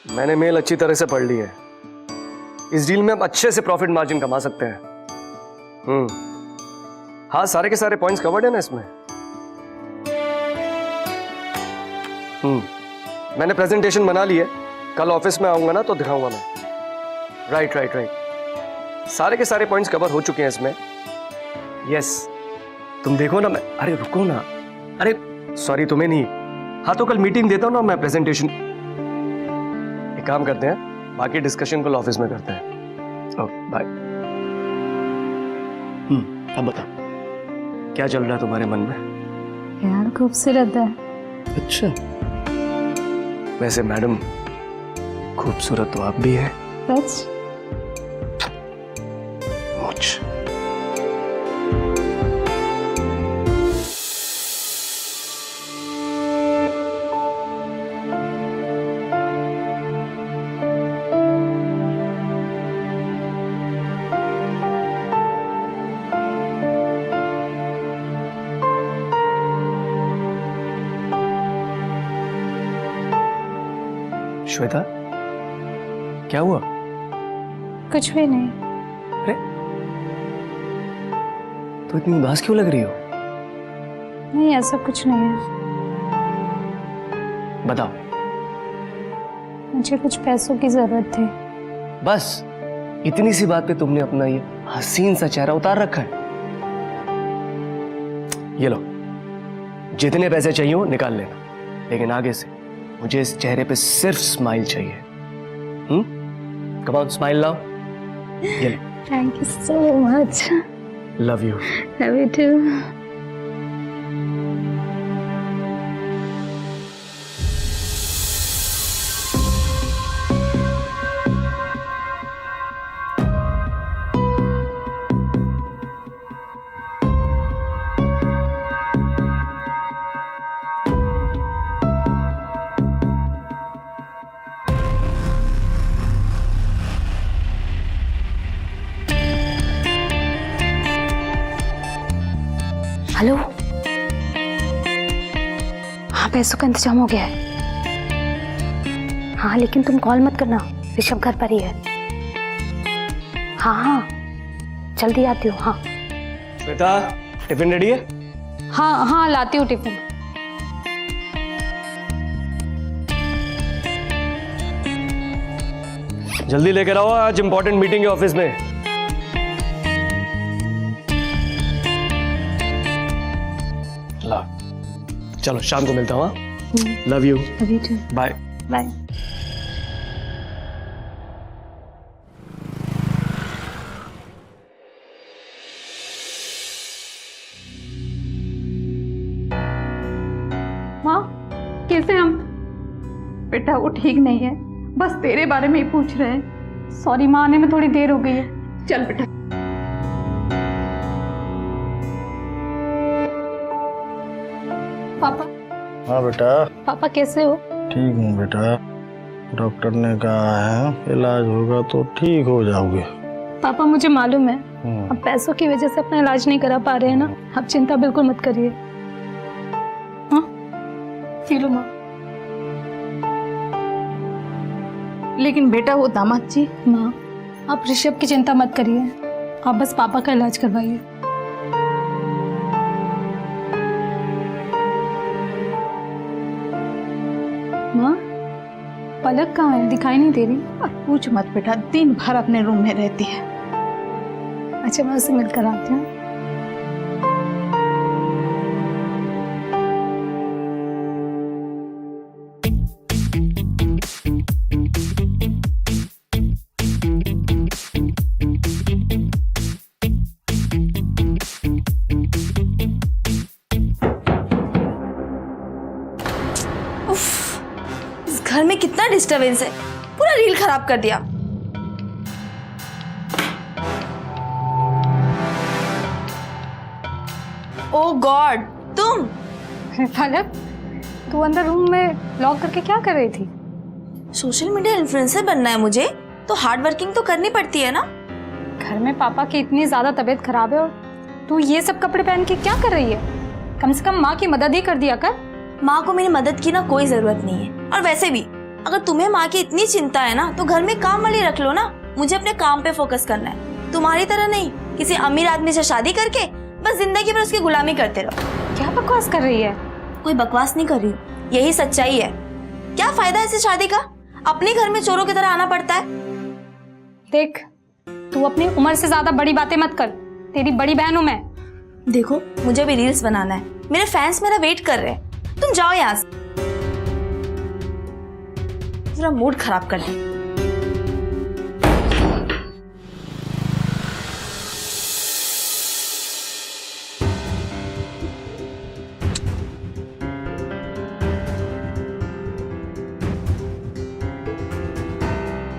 मैंने मेल अच्छी तरह से पढ़ ली है। इस डील में हम अच्छे से प्रॉफिट मार्जिन कमा सकते हैं। हाँ, सारे के सारे पॉइंट्स कवर्ड है ना इसमें। मैंने प्रेजेंटेशन बना ली है, कल ऑफिस में आऊंगा ना तो दिखाऊंगा मैं। राइट राइट राइट, सारे के सारे पॉइंट्स कवर हो चुके हैं इसमें। यस, तुम देखो ना। मैं अरे रुको ना, अरे सॉरी तुम्हें नहीं। हाँ तो कल मीटिंग देता हूँ ना मैं, प्रेजेंटेशन। एक काम करते हैं, बाकी डिस्कशन कल ऑफिस में करते हैं। Okay bye. अब बता, क्या चल रहा है तुम्हारे मन में? यार खूबसूरत है। अच्छा, वैसे मैडम खूबसूरत तो आप भी हैं। सच? मुझ श्वेता, क्या हुआ? कुछ भी नहीं। अरे तो इतनी उदास क्यों लग रही हो? नहीं, ऐसा कुछ नहीं है। बताओ। मुझे कुछ पैसों की जरूरत थी। बस इतनी सी बात पे तुमने अपना ये हसीन सा चेहरा उतार रखा है। ये लो, जितने पैसे चाहिए हो निकाल लेना, लेकिन आगे से मुझे इस चेहरे पे सिर्फ स्माइल चाहिए। कम ऑन, स्माइल लाओ। ये लो। Thank you so much. Love you. Love you too. Hello. हाँ, पैसों का इंतजाम हो गया है। हाँ लेकिन तुम कॉल मत करना, ऋषभ घर पर ही है। हाँ हाँ, जल्दी आती हूँ। हाँ श्वेता, टिफिन रेडी है? हाँ हाँ, लाती हूँ टिफिन। जल्दी लेकर आओ, आज इंपॉर्टेंट मीटिंग है ऑफिस में। ला, चलो शाम को मिलता हूँ। Love you. Love you too. Bye bye. माँ, कैसे हम? बेटा वो ठीक नहीं है, बस तेरे बारे में ही पूछ रहे हैं। सॉरी माँ, आने में थोड़ी देर हो गई है। चल बेटा। पापा। हाँ बेटा। पापा कैसे हो? ठीक हूँ बेटा, डॉक्टर ने कहा है इलाज होगा तो ठीक हो जाओगे। पापा मुझे मालूम है अब पैसों की वजह से अपना इलाज नहीं करा पा रहे हैं ना, आप चिंता बिल्कुल मत करिए। हाँ, पी लो माँ। लेकिन बेटा वो दामाद जी। माँ, आप ऋषभ की चिंता मत करिए, आप बस पापा का इलाज करवाइए। माँ, पलक कहाँ है? दिखाई नहीं दे रही। अब पूछ मत बेटा, दिन भर अपने रूम में रहती है। अच्छा, मैं उससे मिलकर आती हूँ। घर में कितना डिस्टरबेंस है, पूरा रील खराब कर दिया। ओह गॉड, तुम? पलक, तू अंदर रूम में लॉक करके क्या कर रही थी? सोशल मीडिया इन्फ्लुएंसर बनना है मुझे, तो हार्ड वर्किंग तो करनी पड़ती है ना। घर में पापा की इतनी ज्यादा तबीयत खराब है और तू ये सब कपड़े पहन के क्या कर रही है? कम से कम माँ की मदद ही कर दिया कर। माँ को मेरी मदद की ना कोई जरूरत नहीं है, और वैसे भी अगर तुम्हें माँ की इतनी चिंता है ना तो घर में काम वाली रख लो ना। मुझे अपने काम पे फोकस करना है, तुम्हारी तरह नहीं किसी अमीर आदमी से शादी करके बस जिंदगी भर उसकी गुलामी करते रहो। क्या बकवास कर रही है? कोई बकवास नहीं कर रही, यही सच्चाई है। क्या फायदा है ऐसे शादी का? अपने घर में चोरों की तरह आना पड़ता है। देख, तू अपनी उम्र से ज्यादा बड़ी बातें मत कर। तेरी बड़ी बहन हूं मैं। देखो, मुझे भी रील्स बनाना है, मेरे फैंस मेरा वेट कर रहे हैं। तुम जाओ यहाँ से, पूरा मूड खराब कर दिया।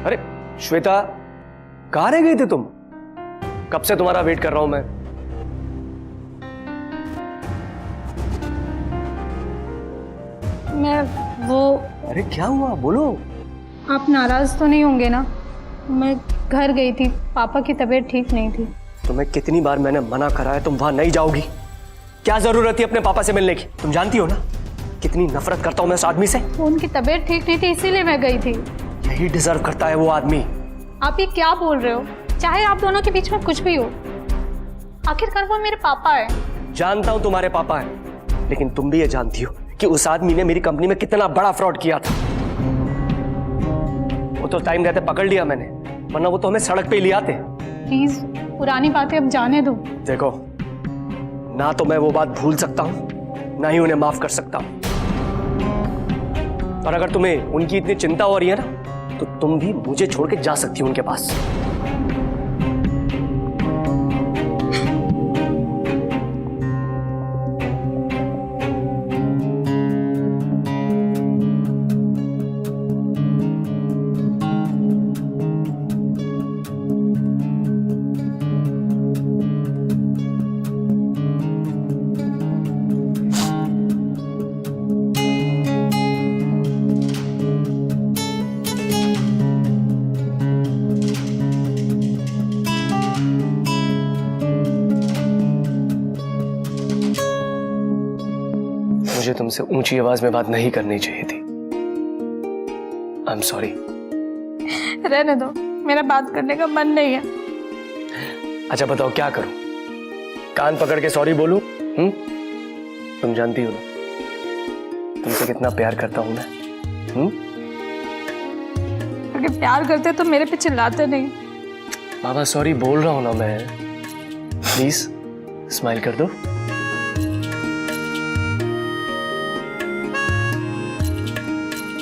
अरे श्वेता, कहाँ रह गई थी तुम? कब से तुम्हारा वेट कर रहा हूं मैं। वो अरे क्या हुआ, बोलो। आप नाराज तो नहीं होंगे ना? मैं घर गई थी, पापा की तबीयत ठीक नहीं थी। तुम्हें कितनी बार मैंने मना करा है तुम वहां नहीं जाओगी। क्या जरूरत थी अपने पापा से मिलने की? तुम जानती हो ना कितनी नफरत करता हूं मैं उस आदमी से। उनकी तबीयत ठीक नहीं थी इसीलिए मैं गई थी। यही डिजर्व करता है वो आदमी। आप ये क्या बोल रहे हो? चाहे आप दोनों के बीच में कुछ भी हो, आखिरकार वो मेरे पापा है। जानता हूं तुम्हारे पापा है, लेकिन तुम भी ये जानती हो कि उस आदमी ने मेरी कंपनी में कितना बड़ा फ्रॉड किया था। वो तो टाइम रहते पकड़ लिया मैंने, वरना वो तो हमें सड़क पे ही ले आते। प्लीज पुरानी बातें अब जाने दो। देखो, ना तो मैं वो बात भूल सकता हूं, ना ही उन्हें माफ कर सकता हूं। पर अगर तुम्हें उनकी इतनी चिंता हो रही है ना, तो तुम भी मुझे छोड़ के जा सकती हो उनके पास। मुझे तुमसे ऊंची आवाज में बात नहीं करनी चाहिए थी। I am sorry. रहने दो, मेरा बात करने का मन नहीं है। अच्छा बताओ क्या करूं? कान पकड़ के सॉरी बोलूं? तुम जानती हो ना तुमसे कितना प्यार करता हूं मैं। अगर प्यार करते तो मेरे पे चिल्लाते नहीं। बाबा सॉरी बोल रहा हूं ना मैं। प्लीज स्माइल कर दो।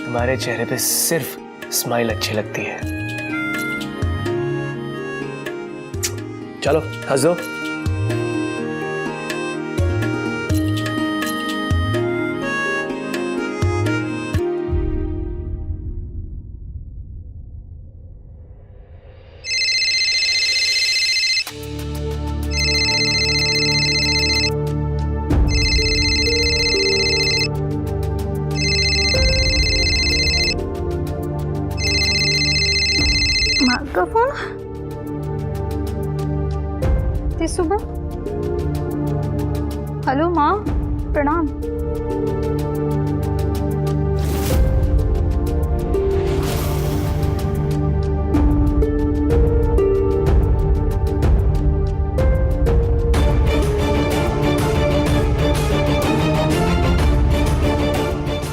तुम्हारे चेहरे पे सिर्फ स्माइल अच्छी लगती है। चलो हंस दो। माँ का फोन? सुबह? हेलो माँ, प्रणाम।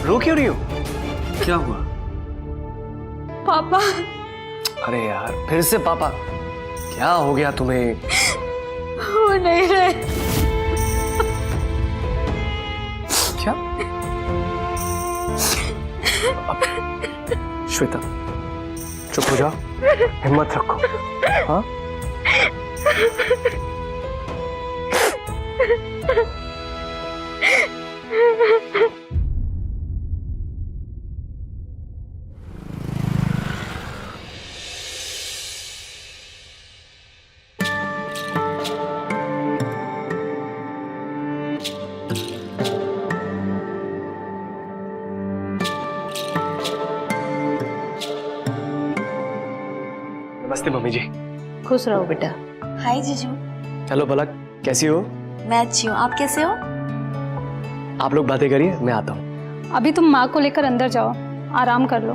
रो क्यों रही हो? क्या हुआ? पापा। अरे यार फिर से पापा? क्या हो गया तुम्हें? वो नहीं रहे। क्या? श्वेता चुप हो जाओ, हिम्मत रखो। हाँ नमस्ते मम्मी जी। खुश रहो बेटा। हाय जीजू। हेलो पलक, कैसी हो? मैं अच्छी हूँ, आप कैसे हो? आप लोग बातें करिए, मैं आता हूँ। अभी तुम माँ को लेकर अंदर जाओ, आराम कर लो।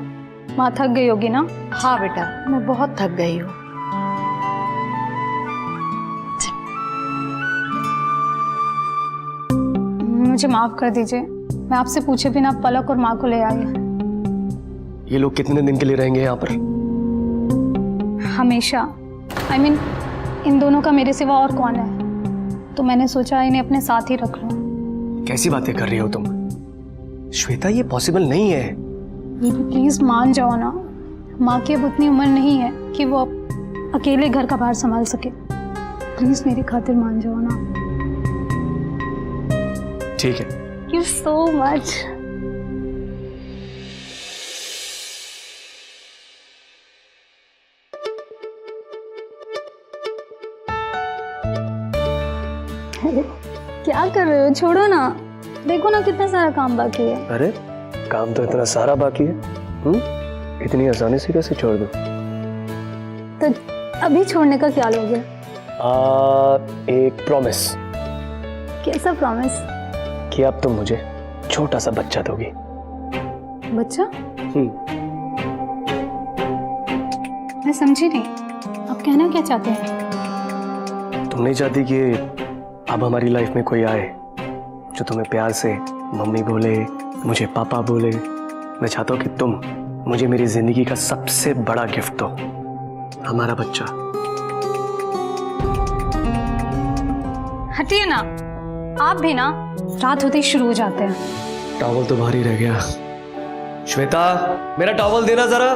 माँ थक गई होगी ना? हाँ बेटा, मैं बहुत थक गई हूँ। मुझे माफ कर दीजिए, मैं आपसे पूछे बिना पलक और माँ को ले आई। ये लोग कितने दिन के लिए रहेंगे यहाँ पर? हमेशा। I mean, इन दोनों का मेरे सिवा और कौन है, तो मैंने सोचा इन्हें अपने साथ ही रख लूं। कैसी बातें कर रही हो तुम श्वेता? ये पॉसिबल नहीं है। दीदी प्लीज मान जाओ ना, माँ की अब उतनी उम्र नहीं है कि वो अकेले घर का भार संभाल सके। प्लीज मेरी खातिर मान जाओ ना। ठीक है। Thank you so much. क्या कर रहे हो? छोड़ो ना, देखो ना कितना सारा काम बाकी है। अरे काम तो इतना सारा बाकी है, इतनी आसानी से कैसे छोड़ दूं? तो अभी छोड़ने का क्या लोगे? एक प्रॉमिस। कैसा प्रॉमिस? कि अब तुम मुझे छोटा सा बच्चा दोगी। बच्चा? मैं समझी नहीं, आप कहना क्या चाहते हैं? तुम नहीं चाहती कि अब हमारी लाइफ में कोई आए जो तुम्हें प्यार से मम्मी बोले, मुझे पापा बोले। मैं चाहता हूँ कि तुम मुझे मेरी जिंदगी का सबसे बड़ा गिफ्ट दो, हमारा बच्चा। हटिए ना, आप भी ना रात होते ही शुरू हो जाते हैं। टॉवल तो भारी रह गया। श्वेता, मेरा टॉवल देना जरा।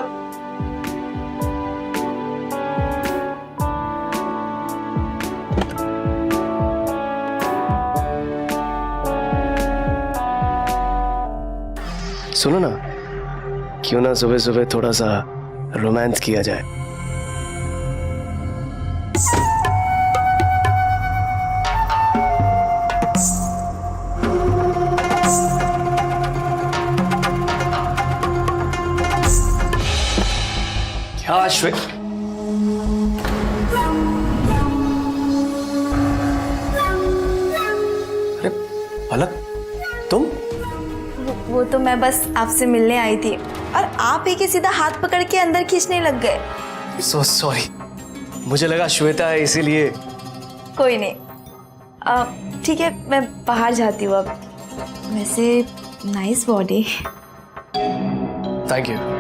सुनो ना, क्यों ना सुबह सुबह थोड़ा सा रोमांस किया जाए? क्या श्वेत? अरे पलक, तुम? वो तो मैं बस आपसे मिलने आई थी और आप ही के सीधा हाथ पकड़ के अंदर खींचने लग गए। सो सॉरी, मुझे लगा श्वेता है इसीलिए। कोई नहीं, ठीक है, मैं बाहर जाती हूँ अब। वैसे nice body. Thank you.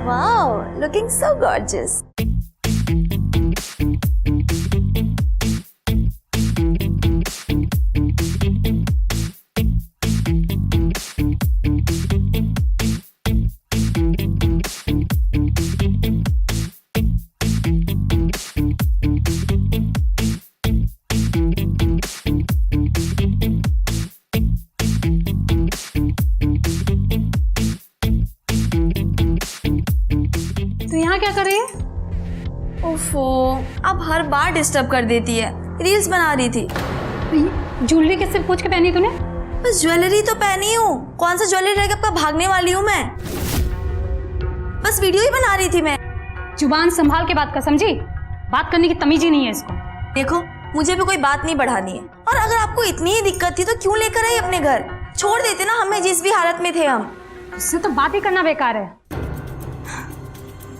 Wow, looking so gorgeous. तो यहाँ क्या कर रही है? ओफो, आप हर बार डिस्टर्ब कर देती है। रील्स बना रही थी। ज्वेलरी किससे पूछ के पहनी तूने? बस ज्वेलरी तो पहनी हूँ, कौन सा ज्वेलरी रह गया? आपका भागने वाली हूँ मैं। बस वीडियो ही बना रही थी मैं। जुबान संभाल के बात कर, समझी? बात करने की तमीज ही नहीं है इसको। देखो, मुझे भी कोई बात नहीं बढ़ानी है, और अगर आपको इतनी ही दिक्कत थी तो क्यों लेकर आई अपने घर? छोड़ देते ना हमें, जिस भी हालत में थे हम। इससे तो बात ही करना बेकार है।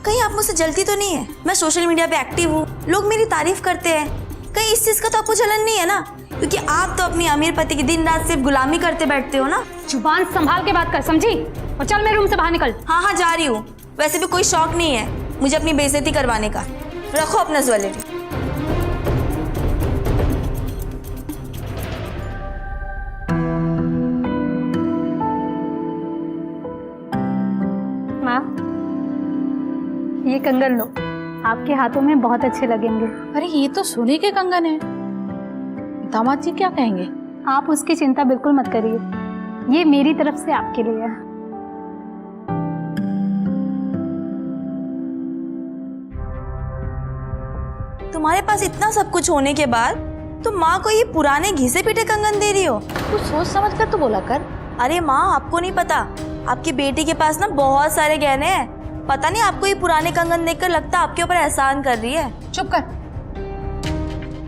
कहीं आप मुझसे जलती तो नहीं है? मैं सोशल मीडिया पे एक्टिव हूँ, लोग मेरी तारीफ करते हैं। कहीं इस चीज का तो आपको जलन नहीं है ना? क्योंकि आप तो अपनी अमीर पति की दिन रात सिर्फ गुलामी करते बैठते हो ना। जुबान संभाल के बात कर, समझी? और चल मेरे रूम से बाहर निकल। हाँ, जा रही हूँ। वैसे भी कोई शौक नहीं है मुझे अपनी बेइज्जती करवाने का। रखो अपना ज्वेलरी। माँ, ये कंगन लो, आपके हाथों में बहुत अच्छे लगेंगे। अरे ये तो सोने के कंगन है, दामाद जी क्या कहेंगे? आप उसकी चिंता बिल्कुल मत करिए, ये मेरी तरफ से आपके लिए है। तुम्हारे पास इतना सब कुछ होने के बाद तुम माँ को ये पुराने घिसे पीटे कंगन दे रही हो? कुछ सोच समझ कर तो बोला कर। अरे माँ, आपको नहीं पता, आपकी बेटी के पास ना बहुत सारे गहने हैं। पता नहीं आपको ये पुराने कंगन देखकर लगता आपके ऊपर एहसान कर रही है। चुप कर।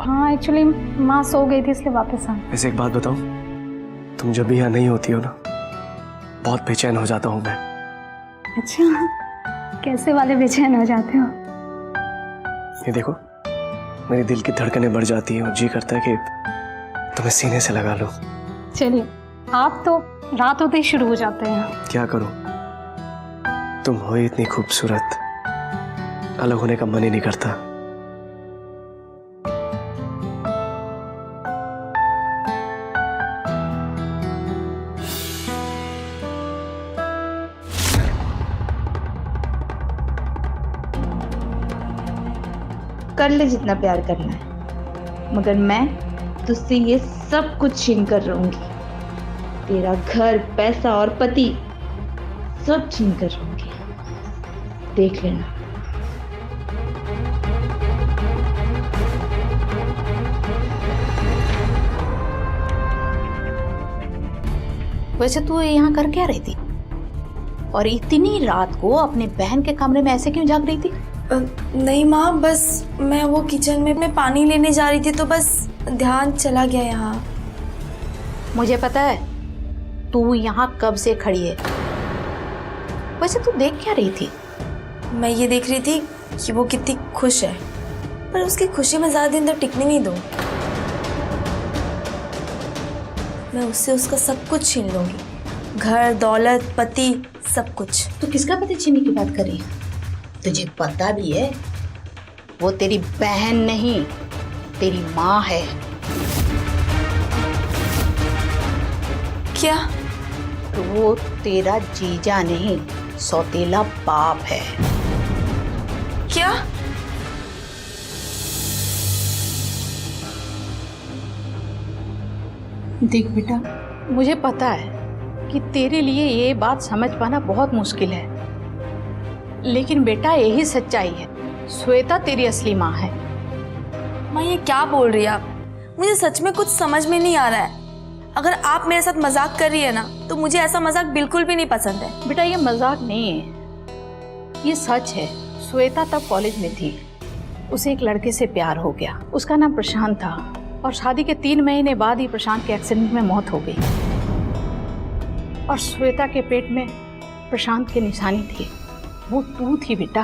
हाँ एक्चुअली माँ सो गई थी इसलिए वापस आ। वैसे एक बात बताऊं, तुम जब भी यहाँ नहीं होती हो ना, बहुत बेचैन हो जाता हूँ मैं। अच्छा, कैसे वाले बेचैन हो जाते हो? ये देखो, मेरी दिल की धड़कनें बढ़ जाती हैं और जी करता है कि तुम्हें सीने से लगा लूं। चलिए, आप तो रात होते ही शुरू हो जाते हैं। क्या करूं, तुम हो ही इतनी खूबसूरत, अलग होने का मन ही नहीं करता। कर ले जितना प्यार करना है, मगर मैं तुझसे ये सब कुछ छीन कर रहूंगी। तेरा घर, पैसा और पति सब छीन कर रहूंगी, देख लेना। वैसे तू यहाँ कर क्या रही थी? और इतनी रात को अपने बहन के कमरे में ऐसे क्यों जाग रही थी? नहीं माँ, बस मैं वो किचन में मैं पानी लेने जा रही थी तो बस ध्यान चला गया यहाँ। मुझे पता है तू यहाँ कब से खड़ी है। वैसे तू देख क्या रही थी? मैं ये देख रही थी कि वो कितनी खुश है, पर उसकी खुशी में ज़्यादा दिन तक टिकने नहीं दूँ। मैं उससे उसका सब कुछ छीन लूँगी, घर, दौलत, पति, सब कुछ। तू किसका पति छीनने की बात कर रही है? तुझे पता भी है वो तेरी बहन नहीं, तेरी माँ है। क्या? तो वो तेरा जीजा नहीं, सौतेला बाप है। क्या? देख बेटा, मुझे पता है कि तेरे लिए ये बात समझ पाना बहुत मुश्किल है, लेकिन बेटा यही सच्चाई है। श्वेता तेरी असली माँ है। माँ ये क्या बोल रही है आप? मुझे सच में कुछ समझ में नहीं आ रहा है। अगर आप मेरे साथ मजाक कर रही है ना, तो मुझे ऐसा मजाक बिल्कुल भी नहीं पसंद है। बेटा ये मजाक नहीं है, ये सच है। श्वेता तब कॉलेज में थी, उसे एक लड़के से प्यार हो गया। उसका नाम प्रशांत था और शादी के 3 महीने बाद ही प्रशांत के एक्सीडेंट में मौत हो गई। और श्वेता के पेट में प्रशांत की निशानी थी, वो तू थी बेटा।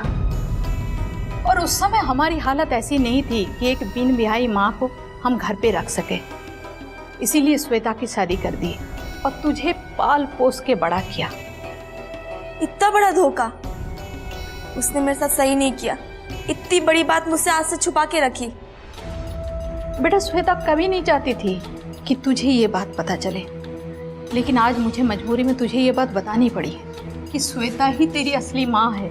और उस समय हमारी हालत ऐसी नहीं थी कि एक बिन ब्याही माँ को हम घर पे रख सके, इसीलिए श्वेता की शादी कर दी और तुझे पाल पोस के बड़ा किया। इतना बड़ा धोखा उसने मेरे साथ सही नहीं किया। इतनी बड़ी बात मुझसे आज से छुपा के रखी। बेटा श्वेता कभी नहीं चाहती थी कि तुझे ये बात पता चले, लेकिन आज मुझे मजबूरी में तुझे ये बात बतानी पड़ी कि श्वेता ही तेरी असली माँ है।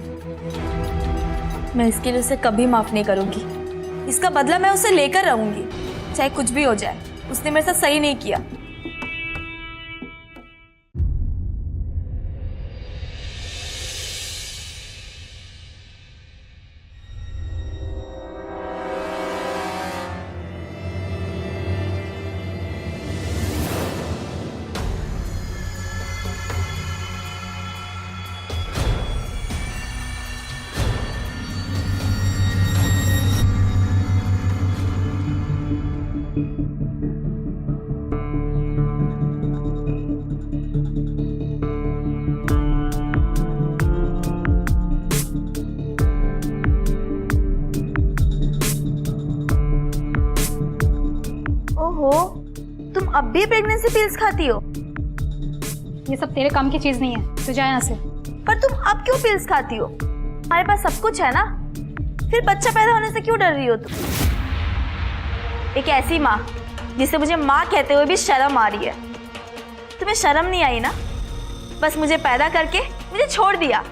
मैं इसके लिए उसे कभी माफ नहीं करूंगी। इसका बदला मैं उसे लेकर रहूंगी, चाहे कुछ भी हो जाए। उसने मेरे साथ सही नहीं किया। ओहो, तुम अब भी प्रेगनेंसी पिल्स खाती हो? ये सब तेरे काम की चीज नहीं है, तू जा यहाँ से। पर तुम अब क्यों पिल्स खाती हो? हमारे पास सब कुछ है ना, फिर बच्चा पैदा होने से क्यों डर रही हो तुम? एक ऐसी माँ जिसे मुझे माँ कहते हुए भी शर्म आ रही है। तुम्हें शर्म नहीं आई ना? बस मुझे पैदा करके मुझे छोड़ दिया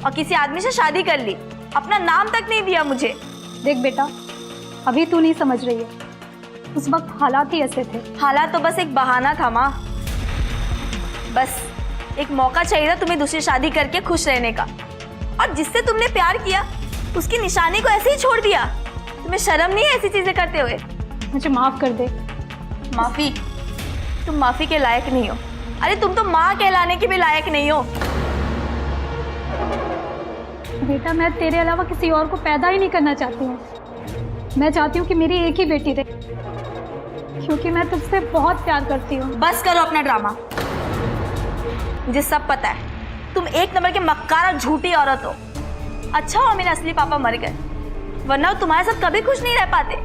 और किसी आदमी से शादी कर ली, अपना नाम तक नहीं दिया मुझे। देख बेटा, अभी तू नहीं समझ रही है, उस वक्त हालात ही ऐसे थे। हालात तो बस एक बहाना था माँ। बस एक मौका चाहिए था तुम्हें दूसरी शादी करके खुश रहने का, और जिससे तुमने प्यार किया उसकी निशानी को ऐसे ही छोड़ दिया। तुम्हें शर्म नहीं है ऐसी चीजें करते हुए? मुझे माफ कर दे। माफी? तुम माफी के लायक नहीं हो। अरे तुम तो माँ कहलाने के भी लायक नहीं हो। बेटा मैं तेरे अलावा किसी और को पैदा ही नहीं करना चाहती हूँ। मैं चाहती हूँ कि मेरी एक ही बेटी रहे, क्योंकि मैं तुमसे बहुत प्यार करती हूँ। बस करो अपना ड्रामा। मुझे सब पता है, तुम एक नंबर के मक्कार और झूठी औरत हो। अच्छा हो मेरे असली पापा मर गए, वरना वो तुम्हारे साथ कभी खुश नहीं रह पाते।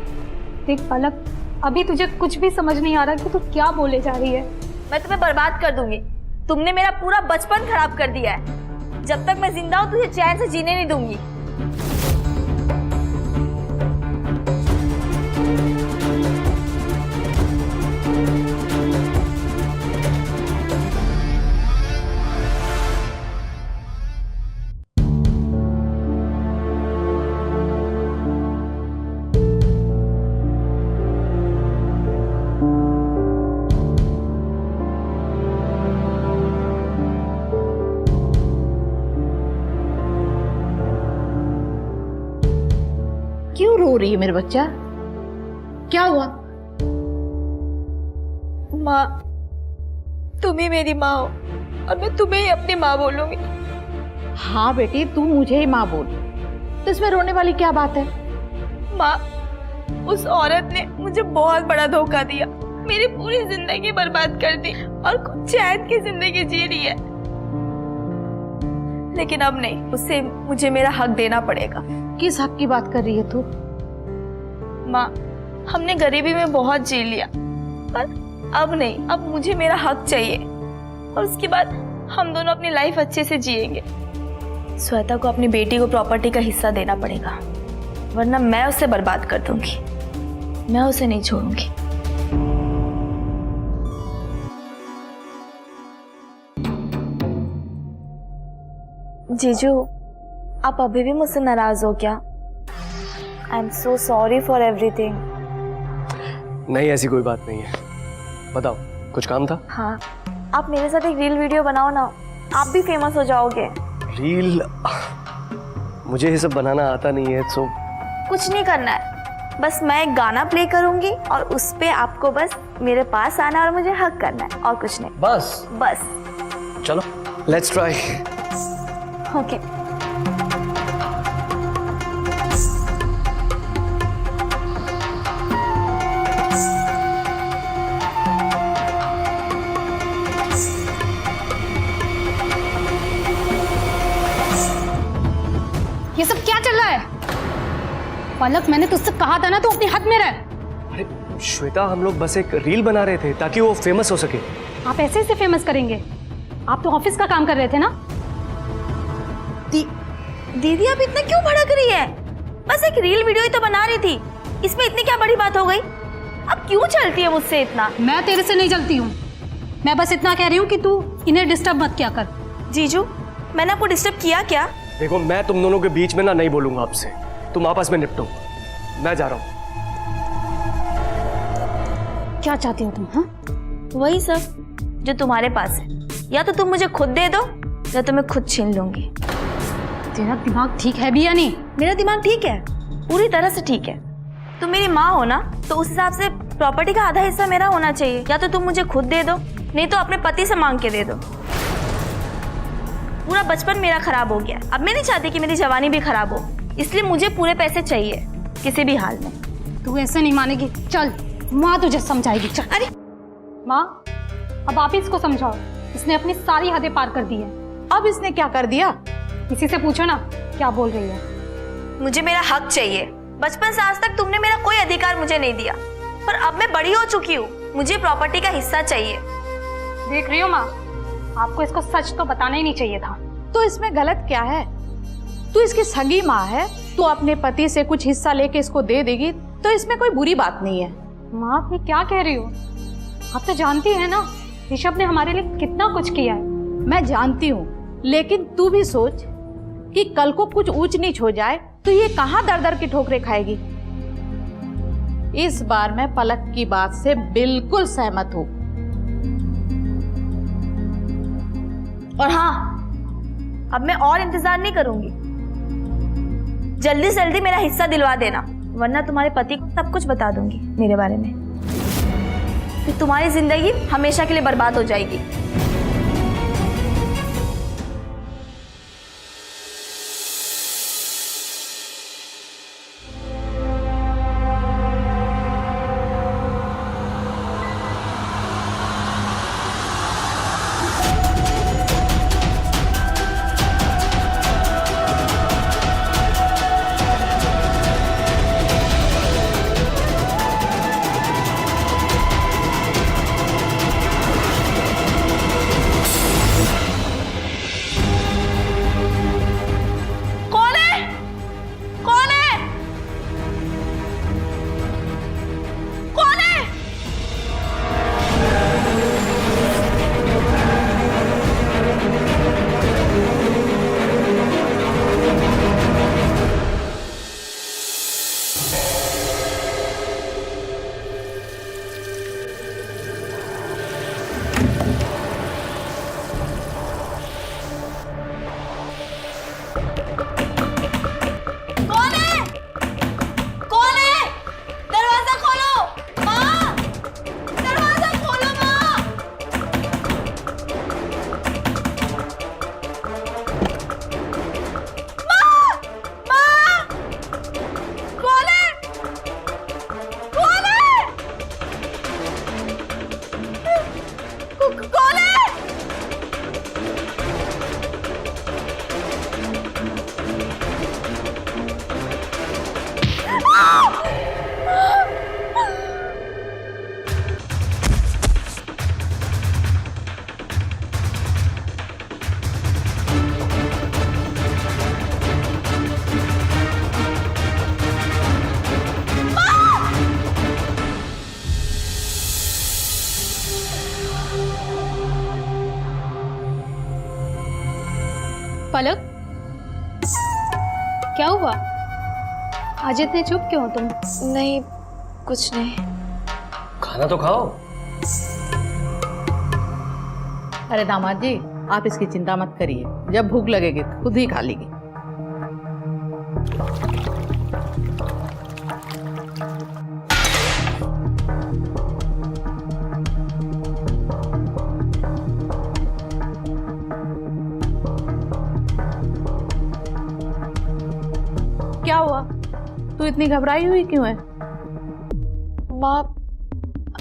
देख पलक, अभी तुझे कुछ भी समझ नहीं आ रहा कि तू क्या बोले जा रही है। मैं तुम्हें बर्बाद कर दूंगी। तुमने मेरा पूरा बचपन खराब कर दिया है। जब तक मैं जिंदा हूं तुझे चैन से जीने नहीं दूंगी। क्यों रो रही है मेरे बच्चा? क्या हुआ? माँ, तुम ही मेरी माँ हो और मैं तुम्हें ही अपनी माँ बोलूंगी। हाँ बेटी, तू मुझे ही माँ बोल। तो इसमें रोने वाली क्या बात है? माँ, उस औरत ने मुझे बहुत बड़ा धोखा दिया, मेरी पूरी जिंदगी बर्बाद कर दी और खुद चैन की जिंदगी जी रही है। लेकिन अब नहीं, उससे मुझे मेरा हक देना पड़ेगा। किस हक की बात कर रही है तू? माँ, हमने गरीबी में बहुत जी लिया, पर अब नहीं, अब मुझे मेरा हक चाहिए और उसके बाद हम दोनों अपनी लाइफ अच्छे से जिएंगे। श्वेता को अपनी बेटी को प्रॉपर्टी का हिस्सा देना पड़ेगा, वरना मैं उसे बर्बाद कर दूंगी। मैं उसे नहीं छोड़ूंगी। जीजू, आप अभी भी मुझसे नाराज हो क्या? I am so sorry for everything. नहीं, ऐसी कोई बात नहीं है। बताओ, कुछ काम था? हाँ, आप मेरे साथ एक रील वीडियो बनाओ ना, आप भी फेमस हो जाओगे। रील? मुझे ये सब बनाना आता नहीं है, तो कुछ नहीं करना है, बस मैं एक गाना प्ले करूंगी और उस पे आपको बस मेरे पास आना और मुझे हक करना है, और कुछ नहीं। बस चलो, लेट्स ट्राई। ओके। ये सब क्या चल रहा है? पलक, मैंने तुझसे कहा था ना तू अपने हद में रह। अरे श्वेता, हम लोग बस एक रील बना रहे थे ताकि वो फेमस हो सके। आप ऐसे से फेमस करेंगे? आप तो ऑफिस का काम कर रहे थे ना। दीदी, आप इतना क्यों भड़क रही है? बस एक रील वीडियो ही तो बना रही थी, इसमें इतनी क्या बड़ी बात हो गई? अब क्यों चलती है मुझसे इतना? मैं तेरे से नहीं जलती हूँ, मैं बस इतना कह रही हूँ कि तू इन्हें डिस्टर्ब मत किया कर। जीजू, मैंने आपको डिस्टर्ब किया क्या? देखो, मैं तुम दोनों के बीच में ना नहीं बोलूंगा आपसे, तुम आपस में निपटो। मैं जा रहा हूँ। क्या चाहती हो तुम? हाँ, वही सब जो तुम्हारे पास है, या तो तुम मुझे खुद दे दो या तो मैं खुद छीन लूंगी। तेरा दिमाग ठीक है भी या नहीं? मेरा दिमाग ठीक है, पूरी तरह से ठीक है। तुम मेरी माँ हो ना, तो उस हिसाब से प्रॉपर्टी का आधा हिस्सा मेरा होना चाहिए। या तो तुम मुझे खुद दे दो, नहीं तो अपने पति से मांग के दे दो। पूरा बचपन मेरा खराब हो गया, अब मैं नहीं चाहती कि मेरी जवानी भी खराब हो, इसलिए मुझे पूरे पैसे चाहिए किसी भी हाल में। तू ऐसे नहीं मानेगी, चल माँ तुझे समझाएगी। चल। अरे माँ, अब आप इसको समझाओ, इसने अपनी सारी हदें पार कर दी है। अब इसने क्या कर दिया? इसी से पूछो ना क्या बोल रही है। मुझे मेरा हक चाहिए। बचपन से आज तक तुमने मेरा कोई अधिकार मुझे नहीं दिया, पर अब मैं बड़ी हो चुकी हूँ, मुझे प्रॉपर्टी का हिस्सा चाहिए। देख रही हो माँ, आपको इसको सच तो बताना ही नहीं चाहिए था। तो इसमें गलत क्या है? तू इसकी सगी माँ है, तू अपने पति से कुछ हिस्सा लेके इसको दे देगी तो इसमें कोई बुरी बात नहीं है। माँ, आप ये क्या कह रही हो? आप तो जानती है ना ऋषभ ने हमारे लिए कितना कुछ किया है। मैं जानती हूँ, लेकिन तू भी सोच कि कल को कुछ ऊंच नीच हो जाए तो ये कहाँ दर दर की ठोकरें खाएगी। इस बार मैं पलक की बात से बिल्कुल सहमत हूँ। और हाँ, अब मैं और इंतजार नहीं करूंगी, जल्दी से जल्दी मेरा हिस्सा दिलवा देना, वरना तुम्हारे पति को सब कुछ बता दूंगी मेरे बारे में, फिर तुम्हारी जिंदगी हमेशा के लिए बर्बाद हो जाएगी। पलक, क्या हुआ? आज इतने चुप क्यों हो तुम? नहीं, कुछ नहीं। खाना तो खाओ। अरे दामाद जी, आप इसकी चिंता मत करिए, जब भूख लगेगी खुद ही खा लेगी। क्या हुआ? तू इतनी घबराई हुई क्यों है? माँ,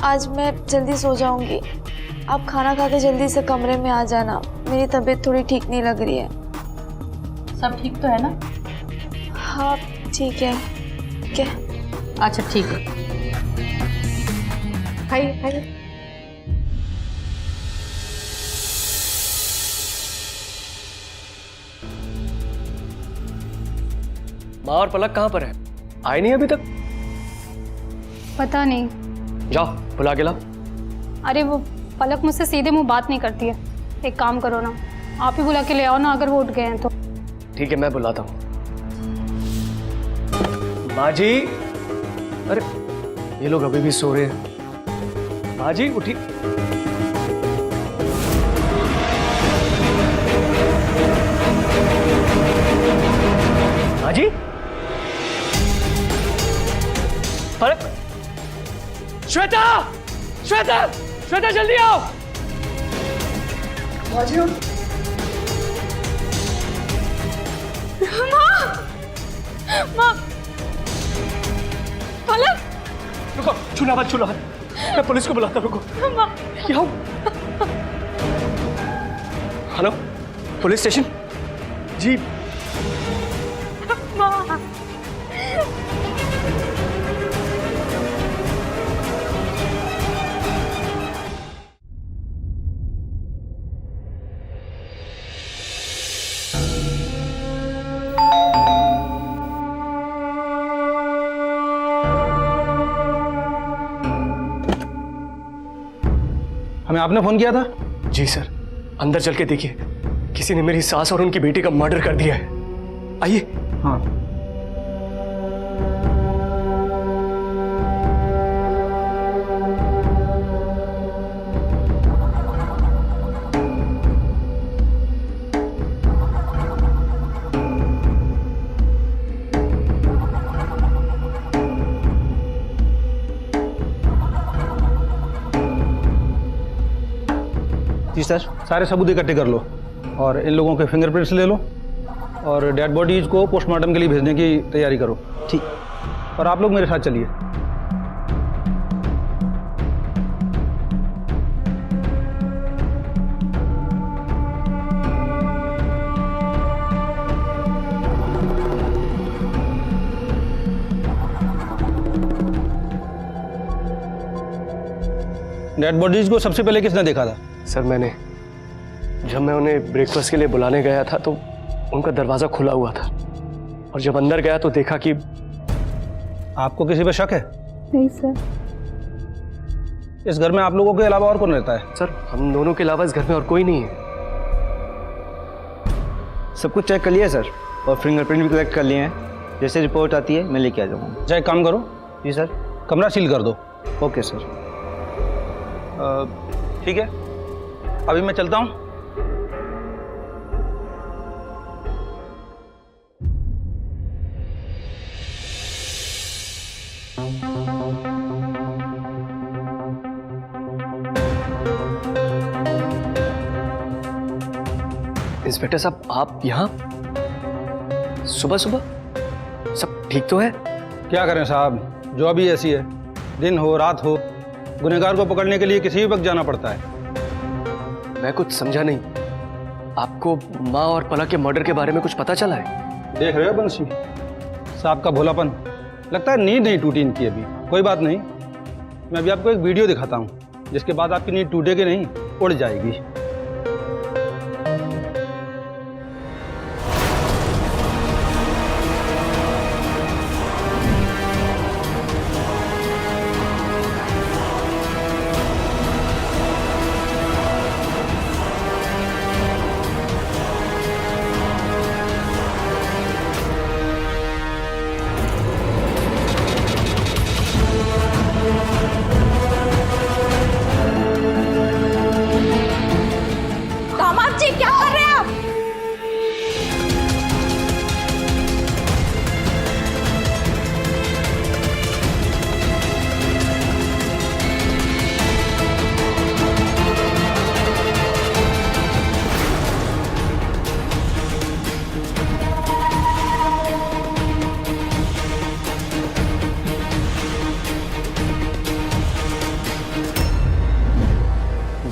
आज मैं जल्दी सो जाऊंगी। आप खाना खा के जल्दी से कमरे में आ जाना, मेरी तबीयत थोड़ी ठीक नहीं लग रही है। सब ठीक तो है ना? हाँ ठीक है। क्या? अच्छा ठीक है, खाइए खाइए। माँ और पलक कहाँ पर है? आए नहीं अभी तक? पता नहीं। जाओ बुला के लाओ। अरे वो पलक मुझसे सीधे मुंह बात नहीं करती है। एक काम करो ना, आप ही बुला के ले आओ ना, अगर वो उठ गए हैं तो। ठीक है, मैं बुलाता हूँ। माँ जी, अरे ये लोग अभी भी सो रहे हैं। माँ जी उठी। माँ जी, पलक, श्वेता, श्वेता, श्वेता जल्दी आओ। माँ जी, माँ, पलक, रुको, छूना मत, छूना मत। मैं पुलिस को बुलाता हूँ, रुको। क्या? हेलो, पुलिस स्टेशन जी। हमें आपने फोन किया था? जी सर, अंदर चल के देखिए, किसी ने मेरी सास और उनकी बेटी का मर्डर कर दिया है। आइए। हाँ। जी सर, सारे सबूत इकट्ठे कर लो और इन लोगों के फिंगरप्रिंट्स ले लो और डेड बॉडीज को पोस्टमार्टम के लिए भेजने की तैयारी करो। ठीक। और आप लोग मेरे साथ चलिए। डेड बॉडीज को सबसे पहले किसने देखा था? सर मैंने, जब मैं उन्हें ब्रेकफास्ट के लिए बुलाने गया था तो उनका दरवाजा खुला हुआ था और जब अंदर गया तो देखा कि। आपको किसी पे शक है? नहीं सर। इस घर में आप लोगों के अलावा और कौन रहता है? सर हम दोनों के अलावा इस घर में और कोई नहीं है। सब कुछ चेक कर लिया सर और फिंगरप्रिंट भी कलेक्ट कर लिए हैं। जैसे रिपोर्ट आती है मैं लेके आ जाऊँगा। चाहे काम करो। जी सर। कमरा सील कर दो। Okay sir. ठीक है, अभी मैं चलता हूँ। इंस्पेक्टर साहब, आप यहाँ सुबह सुबह? सब ठीक तो है? क्या करें साहब, जो अभी ऐसी है, दिन हो रात हो, गुनहगार को पकड़ने के लिए किसी भी वक्त जाना पड़ता है। मैं कुछ समझा नहीं। आपको माँ और पलक के मर्डर के बारे में कुछ पता चला है? देख रहे हो बंसी साहब का भोलापन, लगता है नींद नहीं टूटी इनकी अभी। कोई बात नहीं, मैं अभी आपको एक वीडियो दिखाता हूँ जिसके बाद आपकी नींद टूटेगी नहीं, उड़ जाएगी।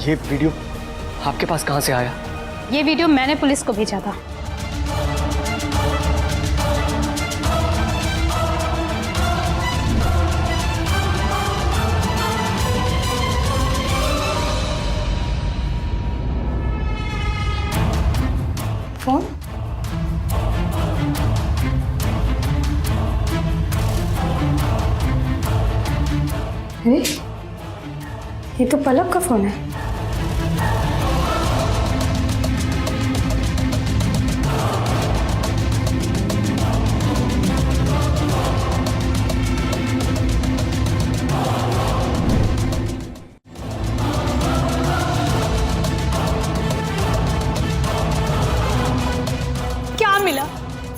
ये वीडियो आपके पास कहाँ से आया? ये वीडियो मैंने पुलिस को भेजा था। फोन? अरे ये तो पलक का फोन है।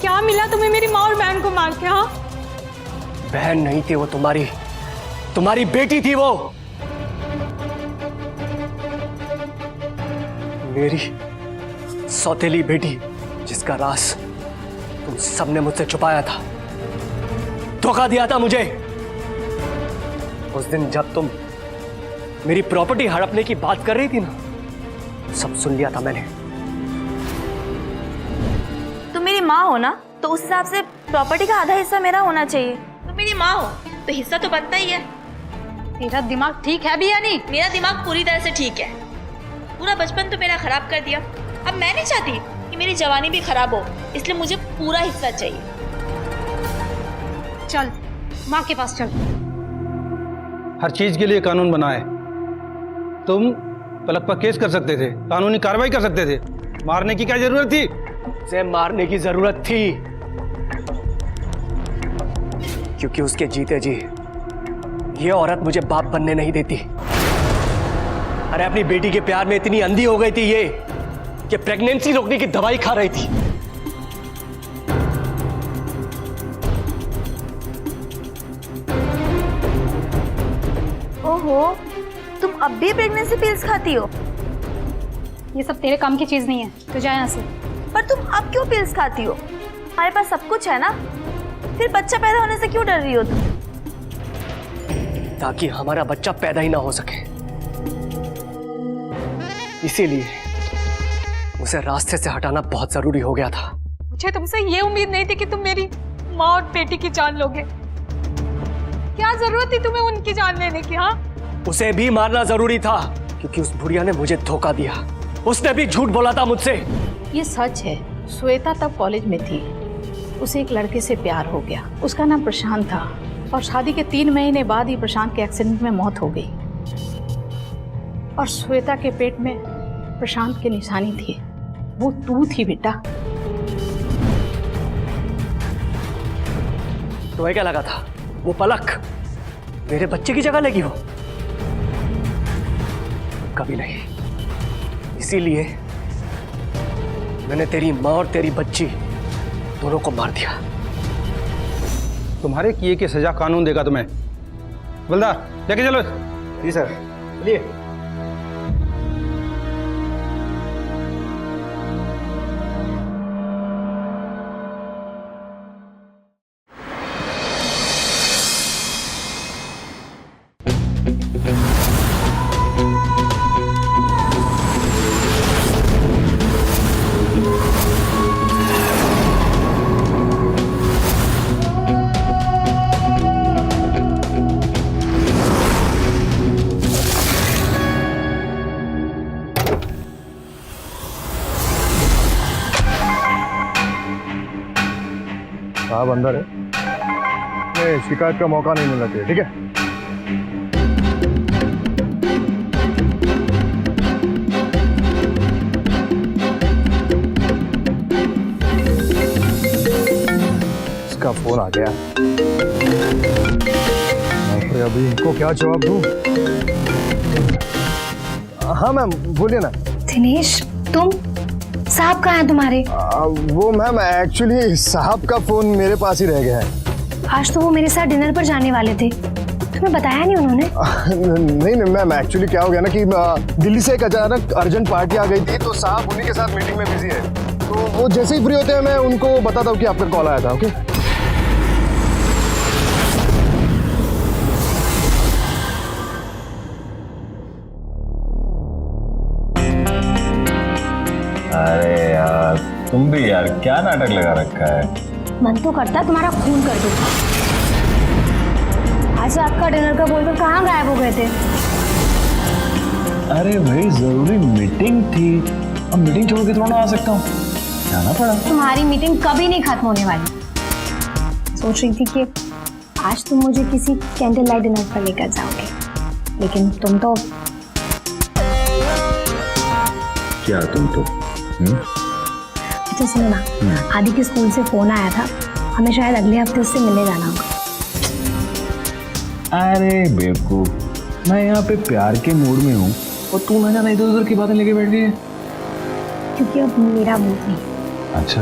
क्या मिला तुम्हें मेरी माँ और बहन को मार के? हाँ, बहन नहीं थी वो, तुम्हारी बेटी थी वो। मेरी सौतेली बेटी, जिसका राज तुम सबने मुझसे छुपाया था, धोखा दिया था मुझे। उस दिन जब तुम मेरी प्रॉपर्टी हड़पने की बात कर रही थी ना, सब सुन लिया था मैंने। तुम मेरी माँ हो ना, तो उस हिसाब से प्रॉपर्टी का आधा हिस्सा मेरा होना चाहिए। तुम मेरी माँ हो तो हिस्सा तो बनता ही है। तेरा दिमाग ठीक है भी या नहीं? मेरा दिमाग पूरी तरह से ठीक है। पूरा बचपन तो मेरा खराब कर दिया। अब मैं नहीं चाहती कि मेरी जवानी भी खराब हो, इसलिए मुझे पूरा हिस्सा चाहिए। चल माँ के पास चल। हर चीज के लिए कानून बना है। तुम पलक पर केस कर सकते थे, कानूनी कार्रवाई कर सकते थे। मारने की क्या जरूरत थी? उसे मारने की जरूरत थी क्योंकि उसके जीते जी ये औरत मुझे बाप बनने नहीं देती। अरे अपनी बेटी के प्यार में इतनी अंधी हो गई थी ये कि प्रेगनेंसी रोकने की दवाई खा रही थी। ओहो, तुम अब भी प्रेगनेंसी पिल्स खाती हो? ये सब तेरे काम की चीज नहीं है, तो जा यहाँ से। पर तुम अब क्यों पिल्स खाती हो? हमारे पास सब कुछ है ना, फिर बच्चा पैदा होने से क्यों डर रही हो तुम? ताकि हमारा बच्चा पैदा ही ना हो सके, इसीलिए उसे रास्ते से हटाना बहुत जरूरी हो गया था। मुझे तुमसे ये उम्मीद नहीं थी कि तुम मेरी माँ और बेटी की जान लोगे। क्या जरूरत थी तुम्हें उनकी जान लेने की? हाँ, उसे भी मारना जरूरी था क्योंकि उस बुढ़िया ने मुझे धोखा दिया। उसने भी झूठ बोला था मुझसे। ये सच है, श्वेता तब कॉलेज में थी, उसे एक लड़के से प्यार हो गया। उसका नाम प्रशांत था और शादी के 3 महीने बाद ही प्रशांत के एक्सीडेंट में मौत हो गई। और श्वेता के पेट में प्रशांत की निशानी थी, वो तू थी बेटा। तुम्हें क्या लगा था वो पलक मेरे बच्चे की जगह लेगी? वो कभी नहीं। इसीलिए मैंने तेरी माँ और तेरी बच्ची दोनों को मार दिया। तुम्हारे किए की सजा कानून देगा तुम्हें। बलदार लेके चलो। जी सर। चलिए। साहब अंदर है, नहीं, शिकायत का मौका नहीं मिलना चाहिए, ठीक है? इसका फोन आ गया। अरे अभी इनको क्या जवाब दूं? हाँ मैम बोलिए ना। दिनेश, तुम? साहब कहाँ हैं तुम्हारे? वो मैम एक्चुअली साहब का फोन मेरे पास ही रह गया है। आज तो वो मेरे साथ डिनर पर जाने वाले थे, तुम्हें बताया नहीं उन्होंने? नहीं मैम, एक्चुअली क्या हो गया ना कि दिल्ली से एक अचानक अर्जेंट पार्टी आ गई थी, तो साहब उन्हीं के साथ मीटिंग में बिजी है। तो वो जैसे ही फ्री होते हैं मैं उनको बताता हूँ कि आपका कॉल आया था। ओके अरे यार तुम भी यार क्या नाटक लगा रखा है। मन तो करता है तुम्हारा खून कर दूं। आज रात का डिनर का बोलकर कहाँ गायब हो गए थे? अरे भाई जरूरी मीटिंग थी, अब मीटिंग छोड़ के थोड़ा आ सकता हूँ, जाना पड़ा। तुम्हारी मीटिंग कभी नहीं खत्म होने वाली। सोच रही थी कि आज तुम मुझे किसी कैंडल लाइट डिनर पर लेकर जाओगे, लेकिन तुम तो क्या तुम तो अच्छा सुनो ना, आदि के स्कूल से फोन आया था, हमें शायद अगले हफ्ते उससे मिलने जाना होगा। अरे बेवकूफ, मैं यहाँ पे प्यार के मूड में हूँ और तू ना जाना इधर उधर की बातें लेके बैठ गई है। क्योंकि अब मेरा मूड नहीं। अच्छा,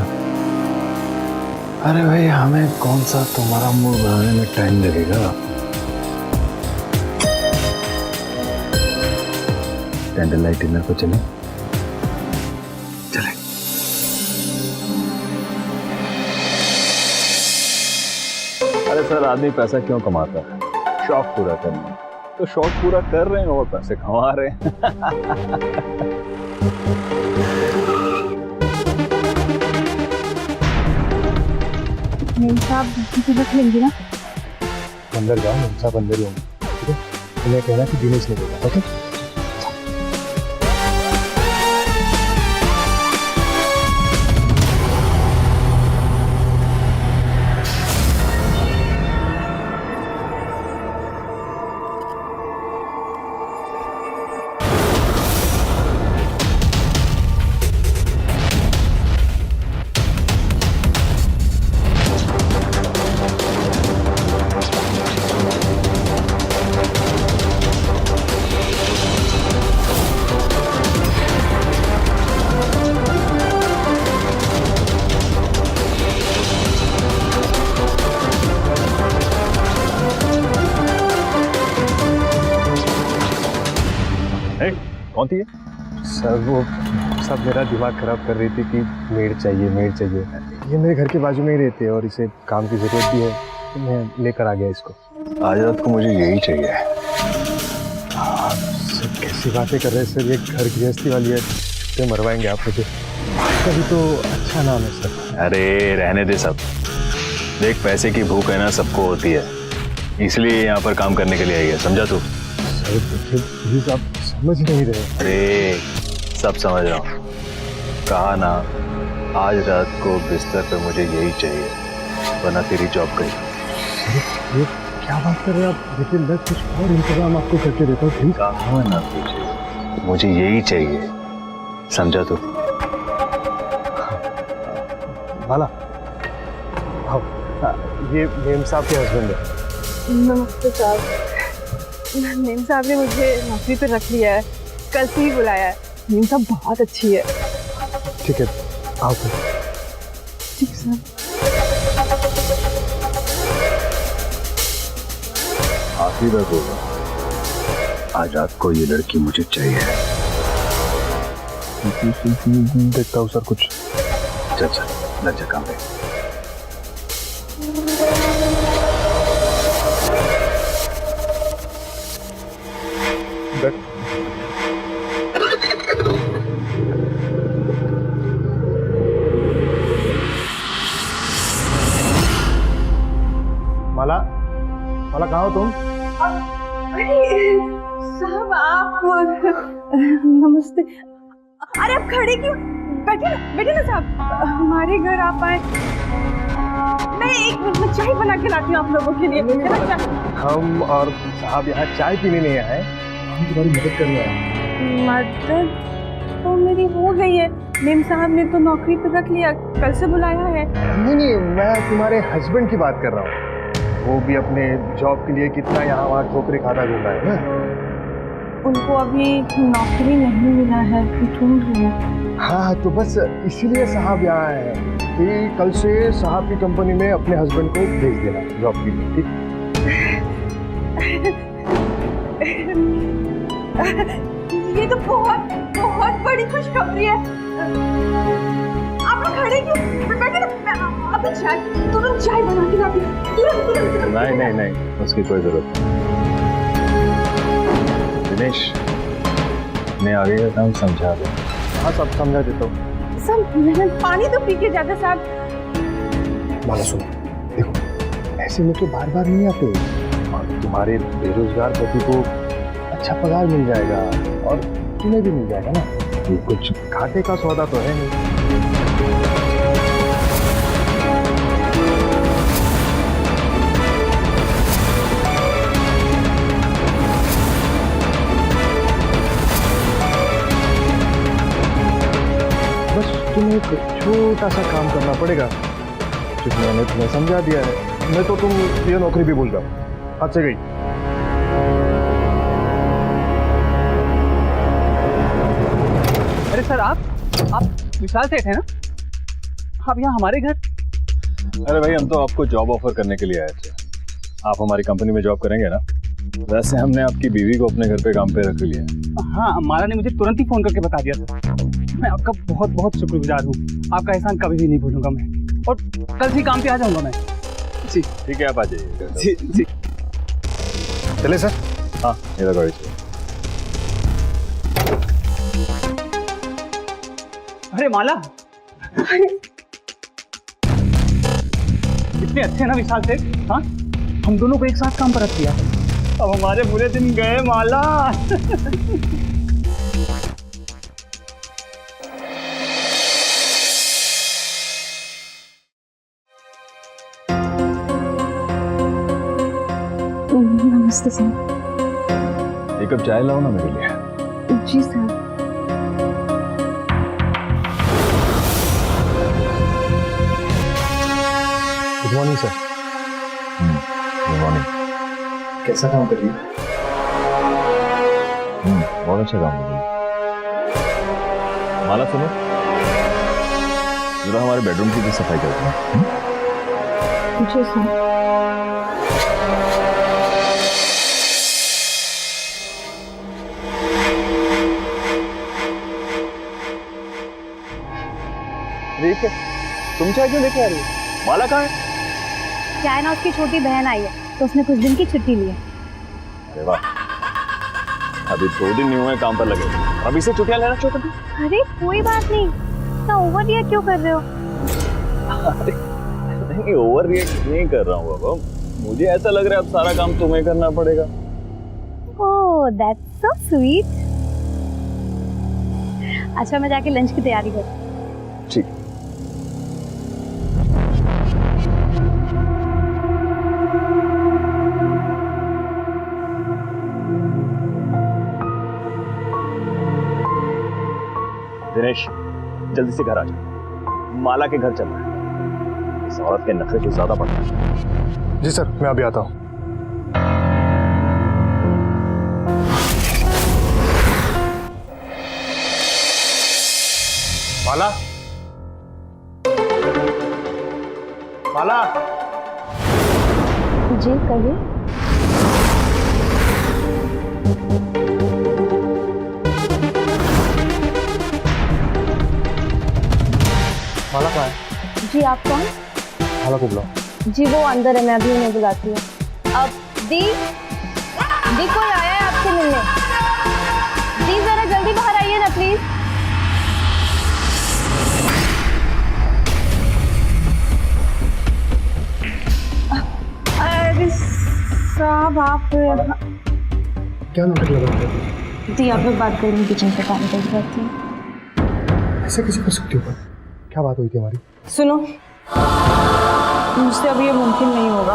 अरे भाई हमें कौन सा तुम्हारा मूड बनाने में टाइम लगेगा। कैंडल लाइट डिनर को चले चले। अरे सर, आदमी पैसा क्यों कमाता है? शौक पूरा करना। तो शौक पूरा कर रहे हैं और पैसे कमा रहे हैं। साहब रख लेंगे ना? अंदर जाओ, साहब अंदर ही होंगे, ठीक है? उन्हें कहना कि दिनेश ने बोला, ओके? कौन थी? सर वो सब मेरा दिमाग खराब कर रही थी कि मेड चाहिए मेड चाहिए। ये मेरे घर के बाजू में ही रहते हैं और इसे काम की ज़रूरत भी है, तो मैं लेकर आ गया इसको। आज रात को मुझे यही चाहिए। सर कैसी बातें कर रहे हैं सर, ये घर गृहस्थी वाली है, छुट्टे मरवाएंगे आप मुझे। कभी तो अच्छा नाम है सर। अरे रहने दे सब, देख पैसे की भूख है ना सबको होती है, इसलिए यहाँ पर काम करने के लिए आई है, समझा तू? सर देखिए प्लीज, आप समझ नहीं रहे। अरे सब समझ रहा हूँ, कहा ना आज रात को बिस्तर पे मुझे यही चाहिए, वरना तेरी जॉब गई। ये क्या बात कर रहे हैं आप? देखिए मैं कुछ और इंतजाम आपको करके देता हूँ, प्लीज। कहा ना तुझे मुझे यही चाहिए, समझा तू? माला आओ, ये मेम साहब के हस्बैंड है। नमस्ते साहब। मेम साहब ने मुझे नौकरी पे रख लिया है, कल से ही बुलाया है। मेम साहब बहुत अच्छी है। ठीक है आओ फिर। ठीक सर। आखिरी बार होगा, आज रात को ये लड़की मुझे चाहिए। देखता हूँ सर कुछ। चल चल लग जा काम पे। माला, माला कहाँ हो तुम? साहब आप नमस्ते। अरे आप खड़े क्यों? बैठे ना साहब, हमारे घर आप आए। मैं एक मिनट में चाय बना के लाती हूँ आप लोगों के लिए। हम और साहब यहाँ चाय पीने नहीं आए, हम तुम्हारी मदद करने आए। मदद तो मेरी हो गई है, मेम साहब ने तो नौकरी पे रख लिया, कल से बुलाया है। नहीं, मैं तुम्हारे हस्बैंड की बात कर रहा हूँ। वो भी अपने जॉब के लिए कितना यहाँ वहाँ ठोकरे खाता घूमा है ना। उनको अभी नौकरी नहीं मिला है, ढूंढ रहे हैं। हाँ तो बस इसीलिए साहब यहाँ आए हैं कि कल से साहब की कंपनी में अपने हस्बैंड को भेज देना जॉब के लिए, ठीक? ये तो बहुत बहुत बड़ी खुशखबरी है। आप लोग खड़े क्यों? बैठे ना, अभी चाय तुरंत चाय बना के लाती हूँ। नहीं उसकी कोई जरूरत नहीं। दिनेश, मैं आगे का काम समझा दो। हाँ सब समझा देता हूँ। साहब पानी तो पी के जाता साहब। माला सुनो, देखो ऐसे में तो बार बार नहीं आते, और तुम्हारे बेरोजगार पति को अच्छा पगार मिल जाएगा और तुम्हें भी मिल जाएगा ना, ये कुछ घाटे का सौदा तो है नहीं। बस तुम्हें एक छोटा सा काम करना पड़ेगा, जो मैंने तुम्हें समझा दिया है, नहीं तो तुम ये नौकरी भी भूल जाओ, हाथ से गई। अरे सर, आप विशाल सेठ हैं ना? आप यहाँ हमारे घर? अरे भाई, हम तो आपको जॉब ऑफर करने के लिए आए थे। आप हमारी कंपनी में जॉब करेंगे ना? वैसे हमने आपकी बीवी को अपने घर पे काम पे रख लिया। हाँ, माला ने मुझे तुरंत ही फोन करके बता दिया था। मैं आपका बहुत बहुत शुक्रगुजार हूँ। आपका एहसान कभी भी नहीं भूलूंगा मैं, और कल से काम पे आ जाऊंगा मैं। जी ठीक है, आप आ जाइए। जी जी। चले सर? हाँ, मेरा गाड़ी चाहिए। अरे माला, कितने अच्छे हैं ना विशाल सेठ। हाँ, हम दोनों को एक साथ काम पर रख दिया। अब हमारे बुरे दिन गए माला। नमस्ते सर। एक कप चाय लाओ ना मेरे लिए। जी sir. Good morning sir. Good morning. कैसा काम कर रही है? बहुत अच्छा काम कर रही है। माला सुनो, जरा हमारे बेडरूम की भी सफाई करते हैं। जी सर। ठीक है, तुम चाय क्यों लेके आ रही हो? माला कहाँ है? क्या है ना, उसकी छोटी बहन आई है तो उसने कुछ दिन की छुट्टी ली है। अरे वाह, अभी 2 दिन नहीं हुए काम पर लगे, अभी से छुट्टियां लेना चाहते थे? अरे कोई बात नहीं, इतना ओवर रिएक्ट क्यों कर रहे हो? नहीं, ओवर रिएक्ट नहीं कर रहा हूँ बाबा, मुझे ऐसा लग रहा है अब सारा काम तुम्हें करना पड़ेगा। ओह, दैट्स सो स्वीट। अच्छा, मैं जाके लंच की तैयारी करती हूँ। ठीक। दिनेश, जल्दी से घर आ जा, माला के घर चलना है। इस औरत के नखरे कुछ ज्यादा पड़ते हैं। जी सर, मैं अभी आता हूँ। माला, माला। जी कहिए। माला कहाँ है? जी आप कौन? माला को बुलाओ। जी वो अंदर है, मैं अभी उन्हें बुलाती हूँ। अब दी कोई आया है आपसे मिलने। दी जरा जल्दी बाहर आइए ना प्लीज। अरे साहब, आप क्या नाटक लगा रहे हो? दी आप लोग बात करेंगे, किचन पे काम कर जाती हूँ। ऐसे कैसे कर सकती हो? क्या बात हुई थी हमारी? सुनो, मुझसे अब ये मुमकिन नहीं होगा।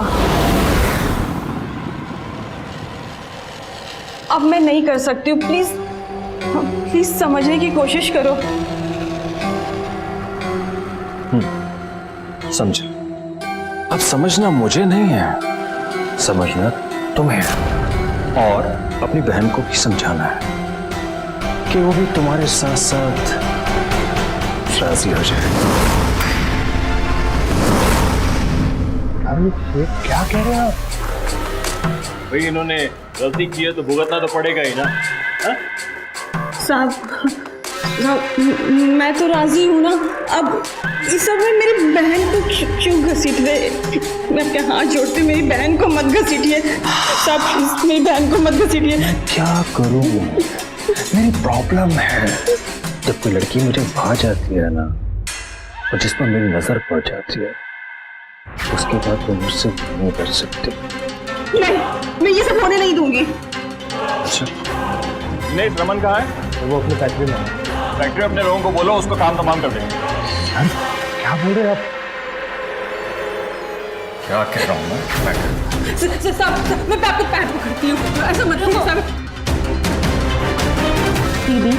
अब मैं नहीं कर सकती हूँ, प्लीज प्लीज समझने की कोशिश करो। समझ, अब समझना मुझे नहीं है, समझना तुम्हें है, और अपनी बहन को भी समझाना है कि वो भी तुम्हारे साथ साथ राजी हो जाए। अरे ये क्या कह रहे हैं आप? भाई, इन्होंने गलती की है तो भुगतना तो पड़ेगा ही ना। साहब, मैं तो राजी हूँ ना। अब इस सब में मेरी बहन को क्यों घसीट रहे? मैं अपने हाथ जोड़ते, मेरी बहन को मत घसीटिए साहब, प्लीज मेरी बहन को मत घसीटिए। क्या करूँ, मेरी प्रॉब्लम है, जब कोई लड़की मुझे भा जाती है ना, और जिस पर मेरी नजर पड़ जाती है, उसके बाद वो मुझसे नहीं कर सकती। नहीं, मैं ये सब होने नहीं दूंगी। अच्छा, नहीं, रमन कहाँ है? वो अपनी फैक्ट्री में है। फैक्ट्री में अपने लोगों को बोलो, उसको काम तमाम कर देंगे। सर क्या बोल रहे हैं आप? क्या कह रहा हूँ मैं? साहब, मैं आपको पैर पकड़ती हूँ, ऐसा मत करो साहब। दीदी,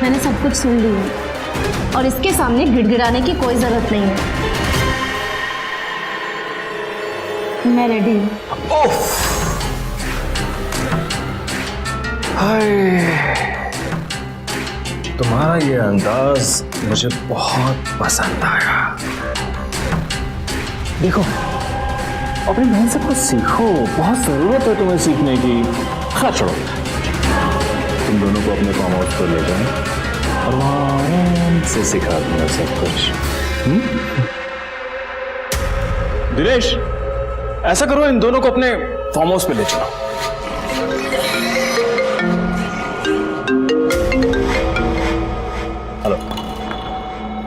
मैंने सब कुछ सुन लिया और इसके सामने गिड़गिड़ाने की कोई जरूरत नहीं है। मैं रेडी हूँ। तुम्हारा ये अंदाज मुझे बहुत पसंद आया। देखो, अपनी बहन से कुछ सीखो, बहुत जरूरत है तुम्हें सीखने की। खैर छोड़ो, तुम दोनों को अपने फार्म हाउस पर ले जाओ और वहाँ आराम से सिखा दूंगा सब कुछ। दिनेश, ऐसा करो, इन दोनों को अपने फार्म हाउस पे ले चलो। हेलो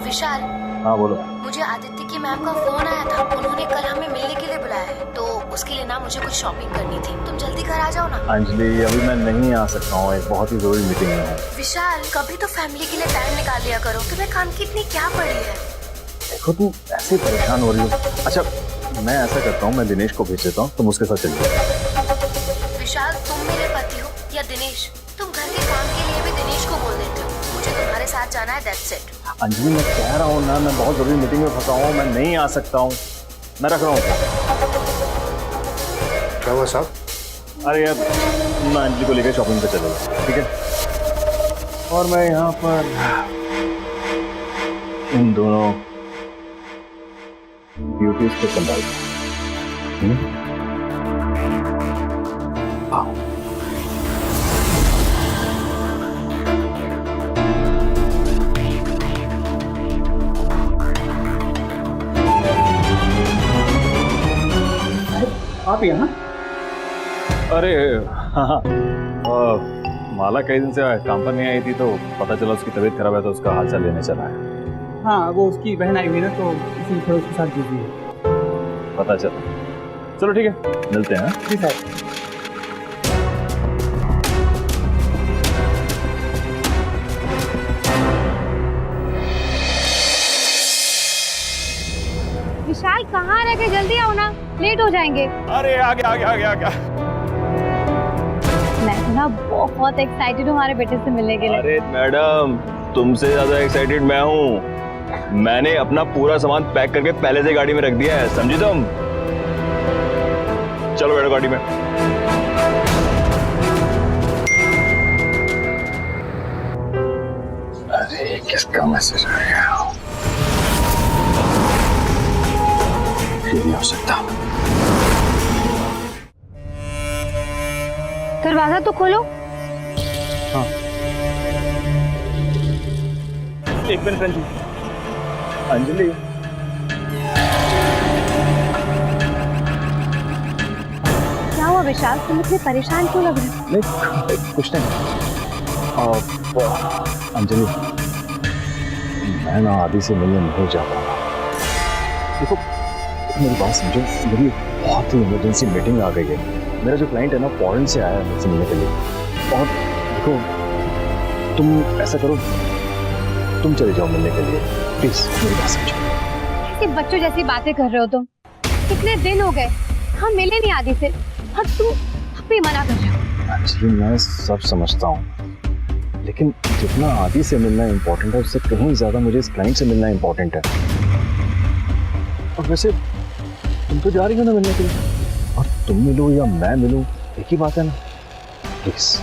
विशाल, हाँ बोलो। मुझे आदित्य की मैम का फोन आया था। उन्होंने कल हमें मिलने के लिए बुलाया है, तो उसके लिए ना मुझे कुछ शॉपिंग करनी थी। तुम जल्दी घर आ जाओ ना। अंजलि, अभी मैं नहीं आ सकता हूँ, एक बहुत ही जरूरी मीटिंग में हूँ। विशाल, कभी तो फैमिली के लिए टाइम निकाल लिया करो। तुम्हें काम की इतनी क्या पड़ी है? देखो, तुम ऐसे परेशान हो रही हो। अच्छा, मैं ऐसा करता हूँ, मैं दिनेश को भेज देता हूँ, तुम उसके साथ चलिए। विशाल, तुम मेरे पति हो या दिनेश? तुम घर के काम के लिए भी दिनेश को बोल देते हो। मुझे तुम्हारे साथ जाना है, दैट्स इट। अंजलि, मैं कह रहा हूँ ना, मैं बहुत जरूरी मीटिंग में फंसा हूँ, मैं नहीं आ सकता हूँ। मैं रख रहा हूँ। क्या हुआ साहब? अरे यार, मैं अंजलि को लेकर शॉपिंग पे चलेगा, ठीक है? और मैं यहाँ पर इन दोनों ब्यूटीज को संभालता हूँ। आप यहाँ? अरे हाँ, माला कई दिन से काम पर नहीं आई थी, तो पता चला उसकी तबीयत खराब है, तो उसका हालचाल लेने चला है। हाँ, वो उसकी बहन आई हुई ना, तो इसी थोड़ा उसके साथ बिजी है। पता चला। चलो ठीक है, मिलते हैं। जी साहब। विशाल, कहाँ रह गए? जल्दी आओ ना, लेट हो जाएंगे। अरे आ गया। मैं तो ना बहुत एक्साइटेड हूँ हमारे बेटे से मिलने के लिए। अरे मैडम, तुमसे ज्यादा एक्साइटेड मैं हूँ। मैंने अपना पूरा सामान पैक करके पहले से गाड़ी में रख दिया है, समझी तुम? चलो बैठो गाड़ी में। अरे किसका मैसेज आ गया? ये नहीं हो सकता। दरवाजा तो खोलो। हाँ, एक मिनट रंजी। अंजलि, क्या हुआ विशाल, तुम इतने परेशान क्यों लग रहे हो? नहीं कुछ नहीं। अंजलि, मैं ना आदि से मिलने नहीं जा पा रहा। देखो, मेरी बात समझो, मेरी बहुत ही इमरजेंसी मीटिंग आ गई है। मेरा जो क्लाइंट है ना, फॉरेन से आया है मुझसे मिलने के लिए। और देखो, तुम ऐसा करो, तुम चले जाओ मिलने के लिए, प्लीज मेरी बात समझो। ऐसे बच्चों जैसी बातें कर रहे हो तुम। कितने दिन हो गए हम मिले नहीं आदि से, अब तुम भी मना कर रहे हो। एक्चुअली मैं सब समझता हूँ, लेकिन जितना आदि से मिलना इम्पोर्टेंट है, उससे कहीं ज्यादा मुझे इस क्लाइंट से मिलना इम्पोर्टेंट है। और वैसे तुम तो जा रही हो ना मिलने के लिए, और तुम मिलो या मैं मिलूं, एक ही बात है ना। प्लीज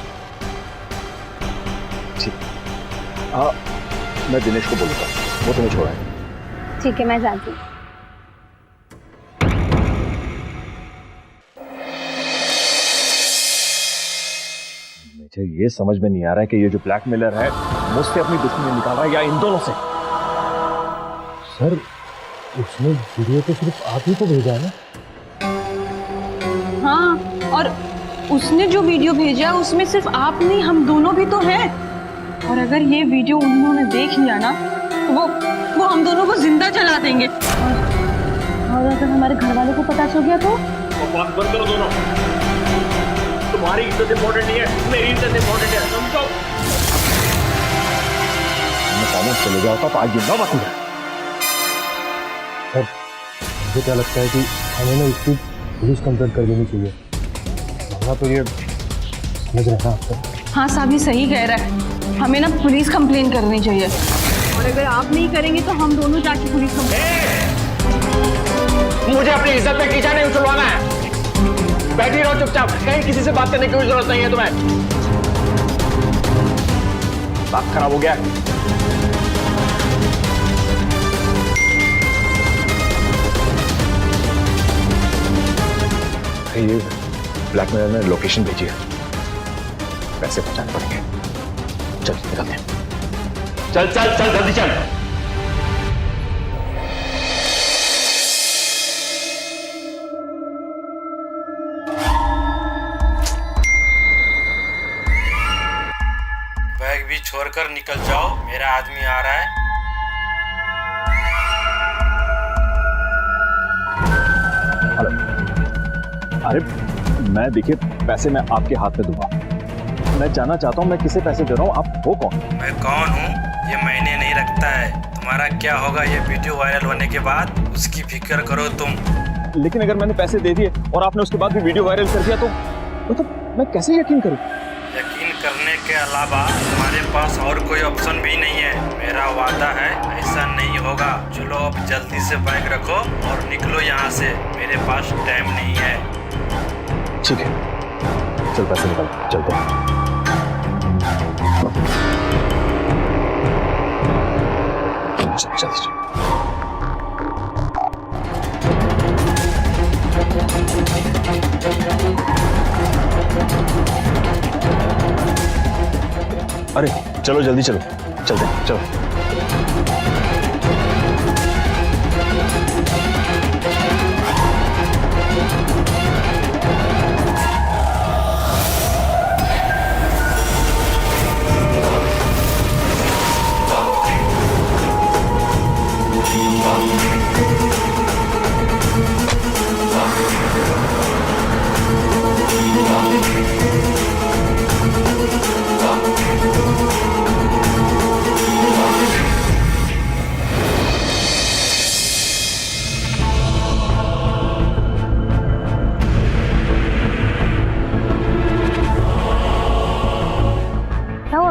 ठीक, मैं दिनेश को बोलूंगा, वो तुम्हें छोड़ाए। ठीक है, मैं जाती हूँ। मुझे ये समझ में नहीं आ रहा है कि ये जो ब्लैकमेलर है मुझसे अपनी दुश्मनी निकाल रहा है या इन दोनों से। सर, उसने वीडियो तो सिर्फ आप ही को भेजा है ना? हाँ, और उसने जो वीडियो भेजा उसमें सिर्फ आप नहीं, हम दोनों भी तो हैं। और अगर ये वीडियो उन्होंने देख लिया ना तो वो हम दोनों को जिंदा जला देंगे। और अगर हमारे घर वालों को पता चल गया तो? बात बंद करो दोनों। तुम्हारी इज्जत इम्पोर्टेंट नहीं है, मेरी इज्जत इम्पोर्टेंट है, समझो। चले जाओ तो आज जिंदा बाकी है। मुझे क्या लगता है कि हमें ना इसकी पुलिस कंप्लेंट कर देनी चाहिए, वरना तो ये समझ रहे हैं आपको। हाँ साहब, ये सही कह रहा है, हमें ना पुलिस कंप्लेन करनी चाहिए। और अगर आप नहीं करेंगे तो हम दोनों जाके पुलिस कंप्लेन। मुझे अपनी इज्जत पे कीचड़ नहीं उछलवाना है। बैठी रहो चुपचाप, कहीं किसी से बात करने की कोई जरूरत नहीं है तुम्हें। बात खराब हो गया। ये ब्लैकमेलर ने लोकेशन भेजी है, पैसे पहुंचाने पड़ेंगे। चल निकलते हैं। चल चल चल जल्दी चल। बैग भी छोड़कर निकल जाओ, मेरा आदमी आ रहा है। अरे मैं देखिए पैसे मैं आपके हाथ में दूंगा। मैं जानना चाहता हूँ मैं किसे पैसे दे रहा हूँ, आप हो कौन? मैं कौन हूँ ये मायने नहीं रखता है। तुम्हारा क्या होगा ये वीडियो वायरल होने के बाद, उसकी फिक्र करो तुम। लेकिन अगर मैंने पैसे दे दिए और आपने उसके बाद भी वीडियो वायरल कर दिया तो मैं कैसे यकीन करूँ? यकीन करने के अलावा तुम्हारे पास और कोई ऑप्शन भी नहीं है। मेरा वादा है ऐसा नहीं होगा। चलो अब जल्दी से बैग रखो और निकलो यहाँ से, मेरे पास टाइम नहीं है। ठीक है, चल पैसे निकाल, चलते हैं। चल चल चल। अरे चलो जल्दी चलो, चलते हैं, चलो।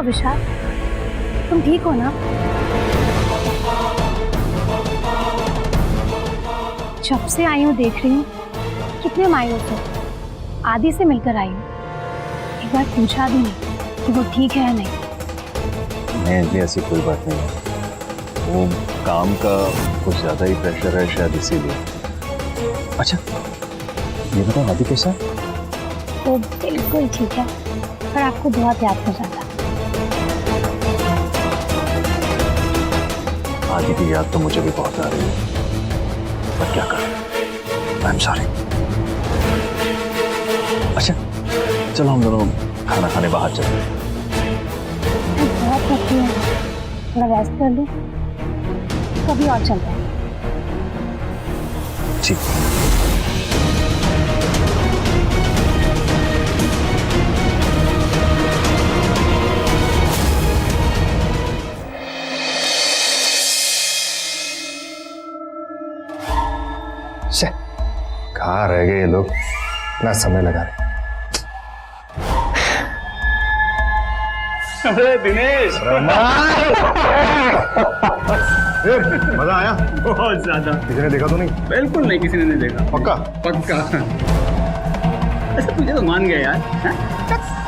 विशाल, तुम ठीक हो ना? जब से आई हूँ देख रही हूँ कितने मायूस हो। आदि से मिलकर आई हूँ, एक बार पूछा भी नहीं कि वो ठीक है या नहीं। नहीं, ऐसी कोई बात नहीं है। वो काम का कुछ ज्यादा ही प्रेशर है शायद, इसीलिए। अच्छा ये बताओ आदि कैसा है? वो बिल्कुल ठीक है, पर आपको बहुत याद कर रहा था। आदि की याद तो मुझे भी बहुत आ रही है, पर क्या करें, आई एम सॉरी। अच्छा चलो हम दोनों खाना खाने बाहर चलते हैं। बहुत थकी हूँ, थोड़ा रेस्ट कर लूँ, कभी और चलते हैं। ठीक। कहाँ रह गए ये लोग, इतना समय लगा रहे। अरे दिनेश, मजा आया? बहुत ज्यादा। किसी ने देखा तो नहीं? बिल्कुल नहीं, किसी ने नहीं देखा। पक्का? पक्का। ऐसा तुझे तो मान गया यार,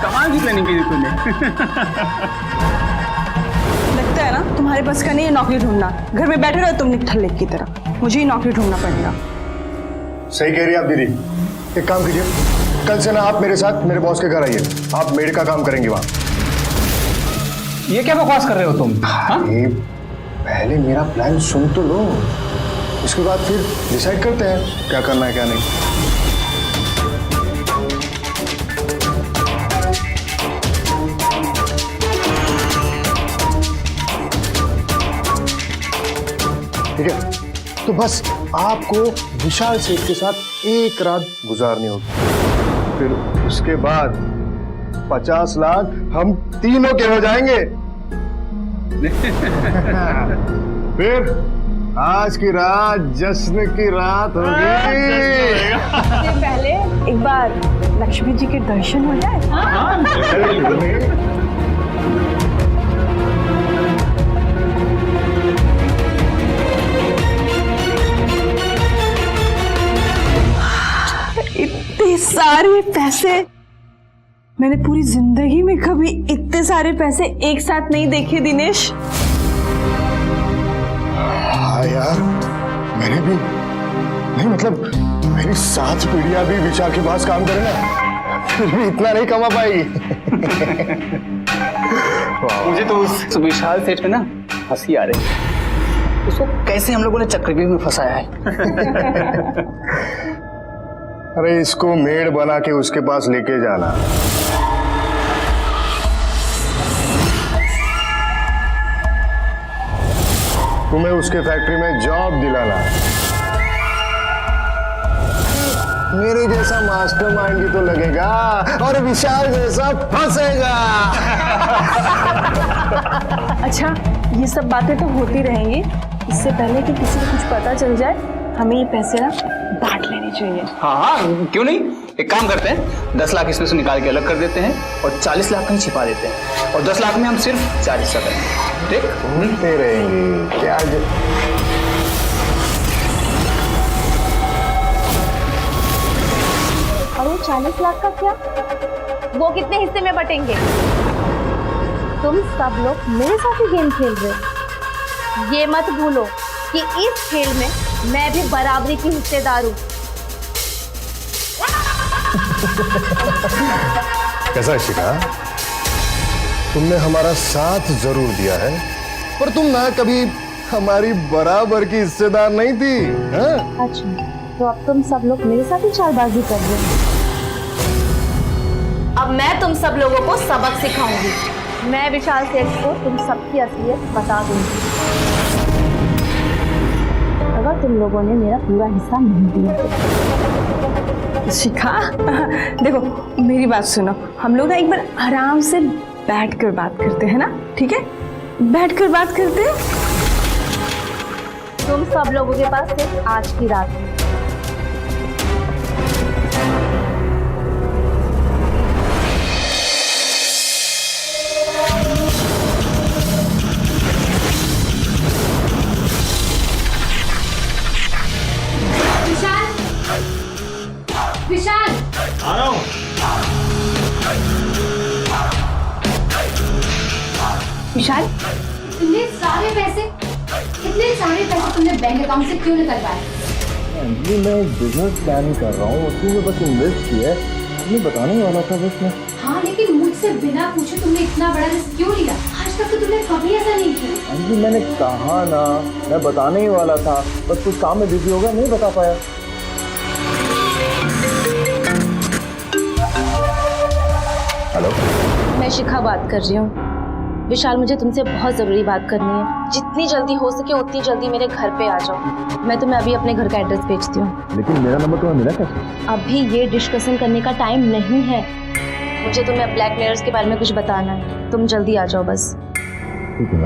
कमाल की प्लानिंग की तूने। लगता है ना तुम्हारे पास का नहीं है नौकरी ढूंढना। घर में बैठे रहो तुम निठल्ले की तरह, मुझे ही नौकरी ढूंढना पड़ेगा। सही कह रही है आप दीदी। एक काम कीजिए, कल से ना आप मेरे साथ मेरे बॉस के घर आइए, आप मेड का काम करेंगे वहां। ये क्या बकवास कर रहे हो तुम? पहले मेरा प्लान सुन तो लो, उसके बाद फिर डिसाइड करते हैं क्या करना है क्या नहीं। तो बस आपको विशाल सेठ के साथ एक रात गुजारनी होगी, फिर उसके बाद 50 लाख हम तीनों के हो जाएंगे। फिर आज की रात जश्न की रात होगी। पहले एक बार लक्ष्मी जी के दर्शन हो जाए। इतने सारे पैसे, मैंने पूरी जिंदगी में कभी इतने सारे पैसे एक साथ नहीं देखे दिनेश। हाँ यार, मैंने भी नहीं, मतलब मेरी 7 पीढ़ियां भी विशाल के पास काम करे ना, फिर भी इतना नहीं कमा पाएगी। मुझे तो उस विशाल सेठ में ना हंसी आ रही है। उसको कैसे हम लोगों ने चक्रव्यूह में फंसाया है। अरे इसको मेड़ बना के उसके पास लेके जाना। तुम्हें उसके फैक्ट्री में जॉब दिलाना। मेरे जैसा मास्टरमाइंड भी तो लगेगा और विशाल जैसा फंसेगा। अच्छा, ये सब बातें तो होती रहेंगी, इससे पहले कि किसी को कुछ पता चल जाए हमें ये पैसे ना बांट लेने चाहिए। हाँ हाँ, क्यों नहीं। एक काम करते हैं, 10 लाख इसमें से निकाल के अलग कर देते हैं और 40 लाख कहीं छिपा देते हैं, और 10 लाख में हम सिर्फ 4 हिस्सा करेंगे। ठीक, घूमते रहेंगे क्या? और वो 40 लाख का क्या? वो कितने हिस्से में बटेंगे? तुम सब लोग मेरे साथ ही गेम खेल रहे हो। ये मत भूलो कि इस खेल में मैं भी बराबरी की हिस्सेदार हूँ। कैसा शिखा, तुमने हमारा साथ जरूर दिया है, पर तुम ना कभी हमारी बराबर की हिस्सेदार नहीं थी। हाँ? अच्छा, तो अब तुम सब लोग मेरे साथ ही चालबाजी कर रहे हो। अब मैं तुम सब लोगों को सबक सिखाऊंगी। मैं विशाल सेठ को तुम सबकी असलियत बता दूंगी अगर तुम लोगों ने मेरा पूरा हिस्सा नहीं दिया तो। शिखा, देखो मेरी बात सुनो, हम लोग ना एक बार आराम से बैठ कर बात करते हैं ना, ठीक है? बैठ कर बात करते हैं। तुम सब लोगों के पास सिर्फ आज की रात है। विशाल, आ रहा हूँ। विशाल, इतने सारे पैसे तुमने बैंक अकाउंट से क्यों निकलवाए? अंजलि, मैं बिजनेस प्लान कर रहा हूँ, उसमें बस इन्वेस्ट किया है, तुम्हें बताने वाला था बस मैं। हाँ, लेकिन मुझसे बिना पूछे तुमने इतना बड़ा रिस्क क्यों लिया? आज तक तो तुमने कभी ऐसा नहीं किया। अंजलि, मैंने कहा ना, मैं बताने ही वाला था, बस कुछ काम में बिजी हो गया, नहीं बता पाया। हेलो, मैं शिखा बात कर रही हूँ। विशाल, मुझे तुमसे बहुत ज़रूरी बात करनी है। जितनी जल्दी हो सके उतनी जल्दी मेरे घर पे आ जाओ। मैं तुम्हें अभी अपने घर का एड्रेस भेजती हूँ। लेकिन मेरा नंबर तुम्हें मिला कैसे? अभी ये डिस्कशन करने का टाइम नहीं है। मुझे तुम्हें ब्लैकमेलर्स के बारे में कुछ बताना है। तुम जल्दी आ जाओ बस। ठीक है,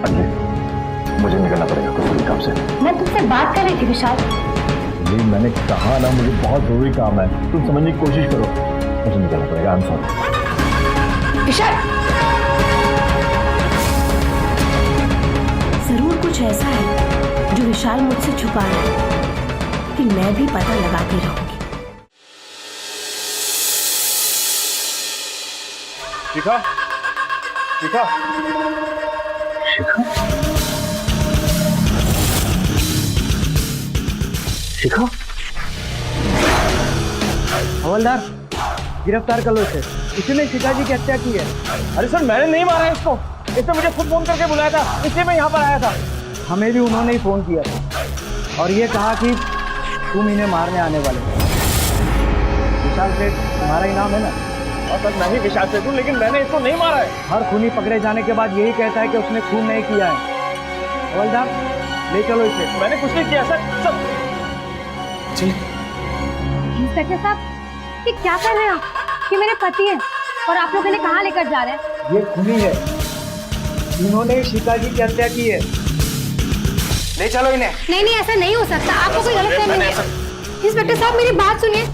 अंजलि, मुझे निकलना पड़ेगा कुछ काम से। मैं तुमसे बात कर रही थी विशाल। मैंने कहा ना, मुझे बहुत जरूरी काम है, तुम समझने की कोशिश करो। मुझे निकलना पड़ेगा, आई एम सॉरी। विशाल, जरूर कुछ ऐसा है जो विशाल मुझसे छुपा रहा है कि मैं भी पता लगाती रहूंगी। शिखा, शिखा, शिखा, शिखा, हवलदार, गिरफ्तार कर लो इसे। इसने शिखा जी की हत्या की है। अरे सर, मैंने नहीं मारा है इसको, इसने मुझे खुद फोन करके बुलाया था, इसलिए मैं यहाँ पर आया था। हमें भी उन्होंने ही फोन किया था और ये कहा कि तुम इन्हें मारने आने वाले हो। विशाल सेठ तुम्हारा ही नाम है ना? और सर, मैं ही विशाल सेठ हूँ, लेकिन मैंने इसको नहीं मारा है। हर खूनी पकड़े जाने के बाद यही कहता है कि उसने खून नहीं किया है। हवलदार, ले चलो इसे। मैंने कुछ नहीं किया सर। सब इंस्पेक्टर साहब, ये क्या कर रहे हैं आप? ये मेरे पति हैं और आप लोग इन्हें कहाँ लेकर जा रहे हैं? ये खूनी है, इन्होंने शिखा जी की हत्या की है। ले चलो इन्हें। नहीं नहीं, ऐसा नहीं हो सकता, आपको कोई गलतफहमी है। इंस्पेक्टर साहब, मेरी बात सुनिए।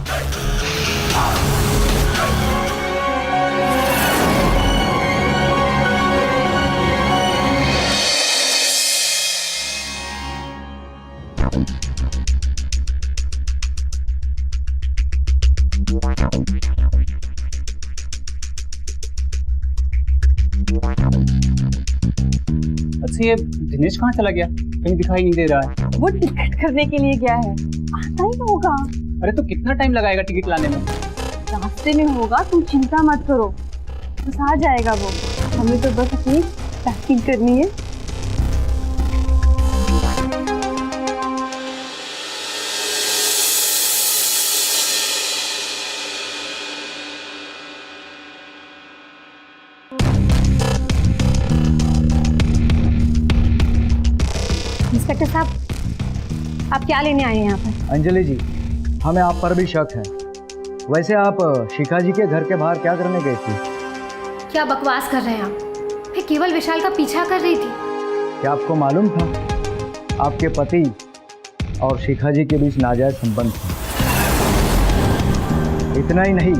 अच्छा, ये दिनेश कहाँ चला गया? कहीं दिखाई नहीं दे रहा है। वो टिकट करने के लिए गया है, आता ही होगा। अरे तो कितना टाइम लगाएगा टिकट लाने में? रास्ते में होगा, तुम चिंता मत करो, बस आ जाएगा वो। हमें तो बस अपनी पैकिंग करनी है। इंस्पेक्टर साहब, आप क्या लेने आए हैं यहाँ पर? अंजलि जी, हमें आप पर भी शक है। वैसे आप शिखा जी के घर के बाहर क्या करने गई थी? क्या बकवास कर रहे हैं आप? मैं केवल विशाल का पीछा कर रही थी। क्या आपको मालूम था आपके पति और शिखा जी के बीच नाजायज संबंध था? इतना ही नहीं,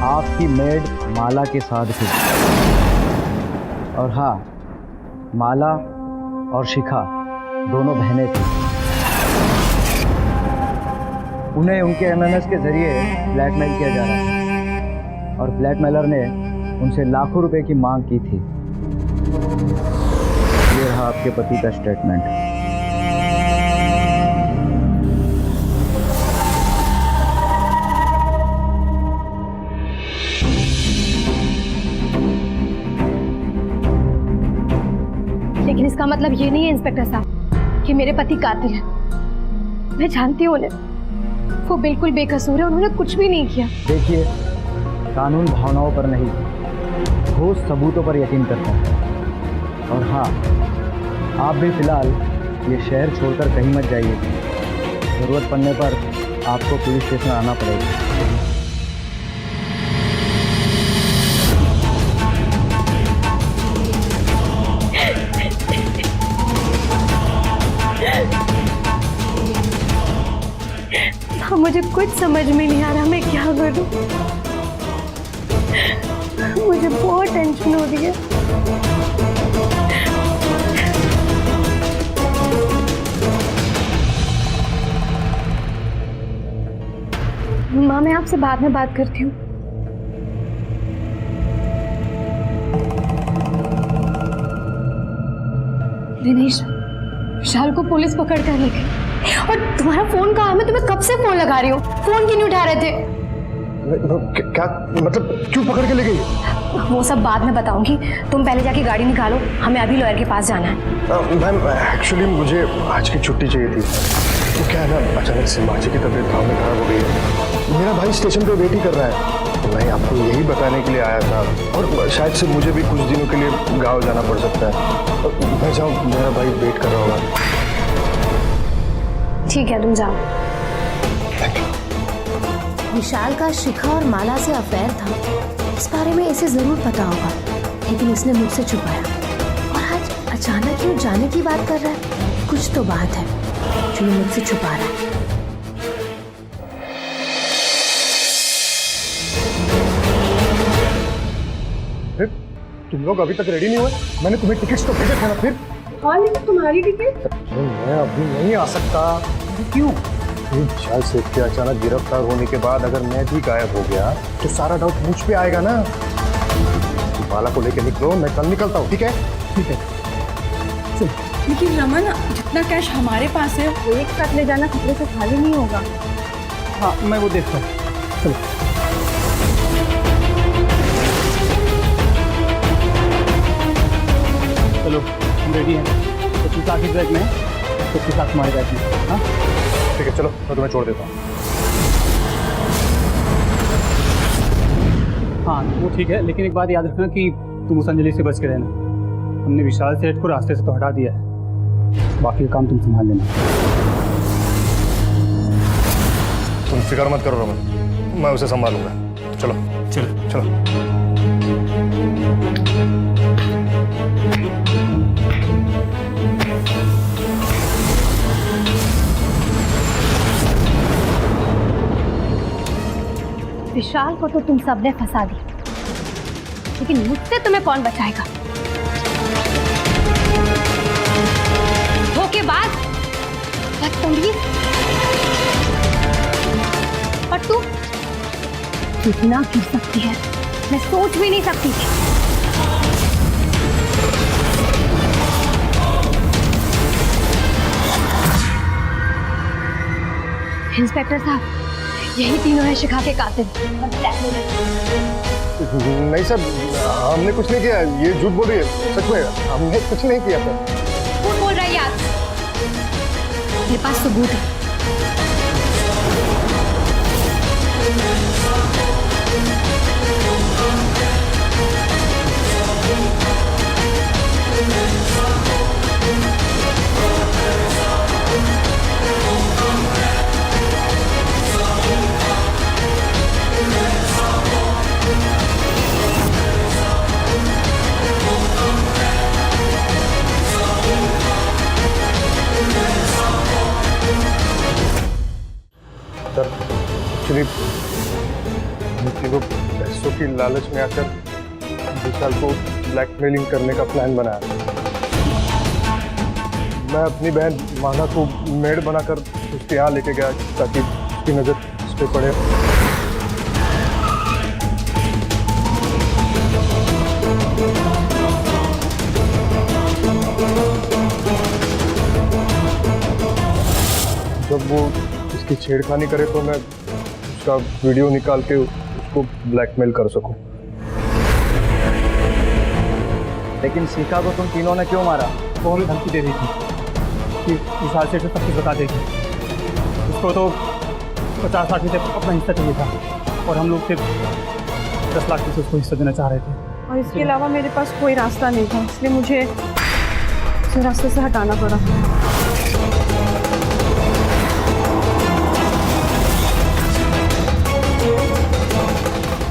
आपकी मेड माला के साथ थी। और हाँ, माला और शिखा दोनों बहनें थी। उन्हें उनके एमएमएस के जरिए ब्लैकमेल किया जा रहा था और ब्लैकमेलर ने उनसे लाखों रुपए की मांग की थी। ये रहा आपके पति का स्टेटमेंट। लेकिन इसका मतलब ये नहीं है इंस्पेक्टर साहब कि मेरे पति कातिल है। मैं जानती हूँ उन्हें, वो बिल्कुल बेकसूर है, उन्होंने कुछ भी नहीं किया। देखिए, कानून भावनाओं पर नहीं, ठोस सबूतों पर यकीन करता है। और हाँ, आप भी फिलहाल ये शहर छोड़कर कहीं मत जाइए। जरूरत पड़ने पर आपको पुलिस स्टेशन आना पड़ेगा। मुझे कुछ समझ में नहीं आ रहा, मैं क्या करूं? मुझे बहुत टेंशन हो रही है। माँ, मैं आपसे बाद में बात करती हूँ। दिनेश, विशाल को पुलिस पकड़ कर ले गई। और तुम्हारा फोन कहाँ है? मैं तुम्हें कब से फोन लगा रही हूँ, फोन क्यों नहीं उठा रहे थे? क्या मतलब, क्यों पकड़ के ले गई? वो सब बाद में बताऊंगी, तुम पहले जाके गाड़ी निकालो, हमें अभी लॉयर के पास जाना है। मैम, एक्चुअली मुझे आज की छुट्टी चाहिए थी। तो क्या है ना, अचानक से माँ जी की तबीयत भाव में खराब हो गई है। मेरा भाई स्टेशन पे वेट ही कर रहा है, तो मैं आपको यही बताने के लिए आया था। और शायद से मुझे भी कुछ दिनों के लिए गाँव जाना पड़ सकता है। मैं जाऊँ, मेरा भाई वेट कर रहा होगा। ठीक है, तुम जाओ। विशाल का शिखा और माला से अफेयर था, इस बारे में इसे जरूर पता होगा, लेकिन इसने मुझसे छुपाया। और आज अचानक क्यों जाने की बात कर रहा है? कुछ तो बात है जो ये मुझसे छुपा रहा है। तुम लोग अभी तक रेडी नहीं हुए? मैंने तुम्हें टिकट्स तो भेजे थे ना। फिर हाँ, लेकिन तुम्हारी टिकट? मैं अभी नहीं आ सकता। क्यों? विशाल सेठ के अचानक गिरफ्तार होने के बाद अगर मैं भी गायब हो गया तो सारा डाउट मुझ पे आएगा ना। माला को लेके निकलो, मैं कल निकलता हूँ। ठीक है? ठीक है। लेकिन रमन, जितना कैश हमारे पास है वो एक साथ ले जाना खतरे से खाली नहीं होगा। हाँ, मैं वो देखता हूँ। चलो। चलो, हम रेडी हैं। तो तू साथ ही बैग में, तो तू साथ हमारे बैग में। हाँ, ठीक है, चलो मैं तुम्हें छोड़ देता हूँ। हाँ, वो ठीक है, लेकिन एक बात याद रखना कि तुम उस अंजलि से बच के रहना। हमने विशाल सेठ को रास्ते से तो हटा दिया है, बाकी का काम तुम संभाल लेना। तुम फिक्र मत करो रमन, मैं उसे संभालूंगा। चलो चलो चलो। विशाल को तो तुम सबने फंसा दी, लेकिन मुझसे तुम्हें कौन बचाएगा? धोखेबाज, बदतमीज, और तू कितना गिर सकती है मैं सोच भी नहीं सकती थी। इंस्पेक्टर साहब, यही तीनों है शिखा के कातिल। नहीं सर, हमने कुछ नहीं किया। ये झूठ बोल रही है, सच में हमने कुछ नहीं किया सर। झूठ बोल रही है आप। मेरे पास सबूत है। सर एक्चुअली हम तीनों पैसों की लालच में आकर विशाल को ब्लैकमेलिंग करने का प्लान बनाया। मैं अपनी बहन माला को मेड बनाकर उसके यहाँ लेके गया ताकि उसकी नज़र उस पर पड़े। जब वो उसकी छेड़खानी करे तो मैं उसका वीडियो निकाल के उसको ब्लैकमेल कर सकूं। लेकिन शिखा को तुम तीनों ने क्यों मारा? वो हमें धमकी दे रही थी कि विशाल से सब कुछ बता देगी। उसको तो 50 लाख से अपना हिस्सा चाहिए था और हम लोग सिर्फ 10 लाख से उसको हिस्सा देना चाह रहे थे। और इसके अलावा मेरे पास कोई रास्ता नहीं था, इसलिए मुझे उसे रास्ते से हटाना पड़ा।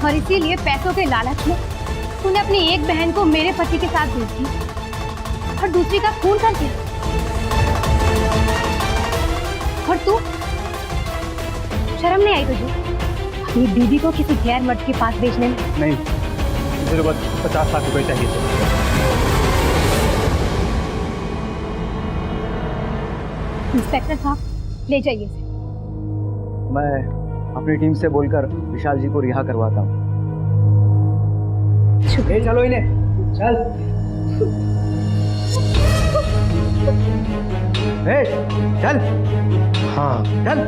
और इसीलिए पैसों के लालच में तूने अपनी एक बहन को मेरे पति के साथ बेच दी और दूसरी का खून कर दिया। और तू, शर्म नहीं आई तुझे अपनी बीवी को किसी गैर मर्द के पास बेचने में? नहीं, मुझे बस 50 लाख रुपए चाहिए थे। इंस्पेक्टर साहब, ले जाइए इसे। मैं अपनी टीम से बोलकर विशाल जी को रिहा करवाता हूँ। चलो इन्हें, चल। चल। हाँ चल।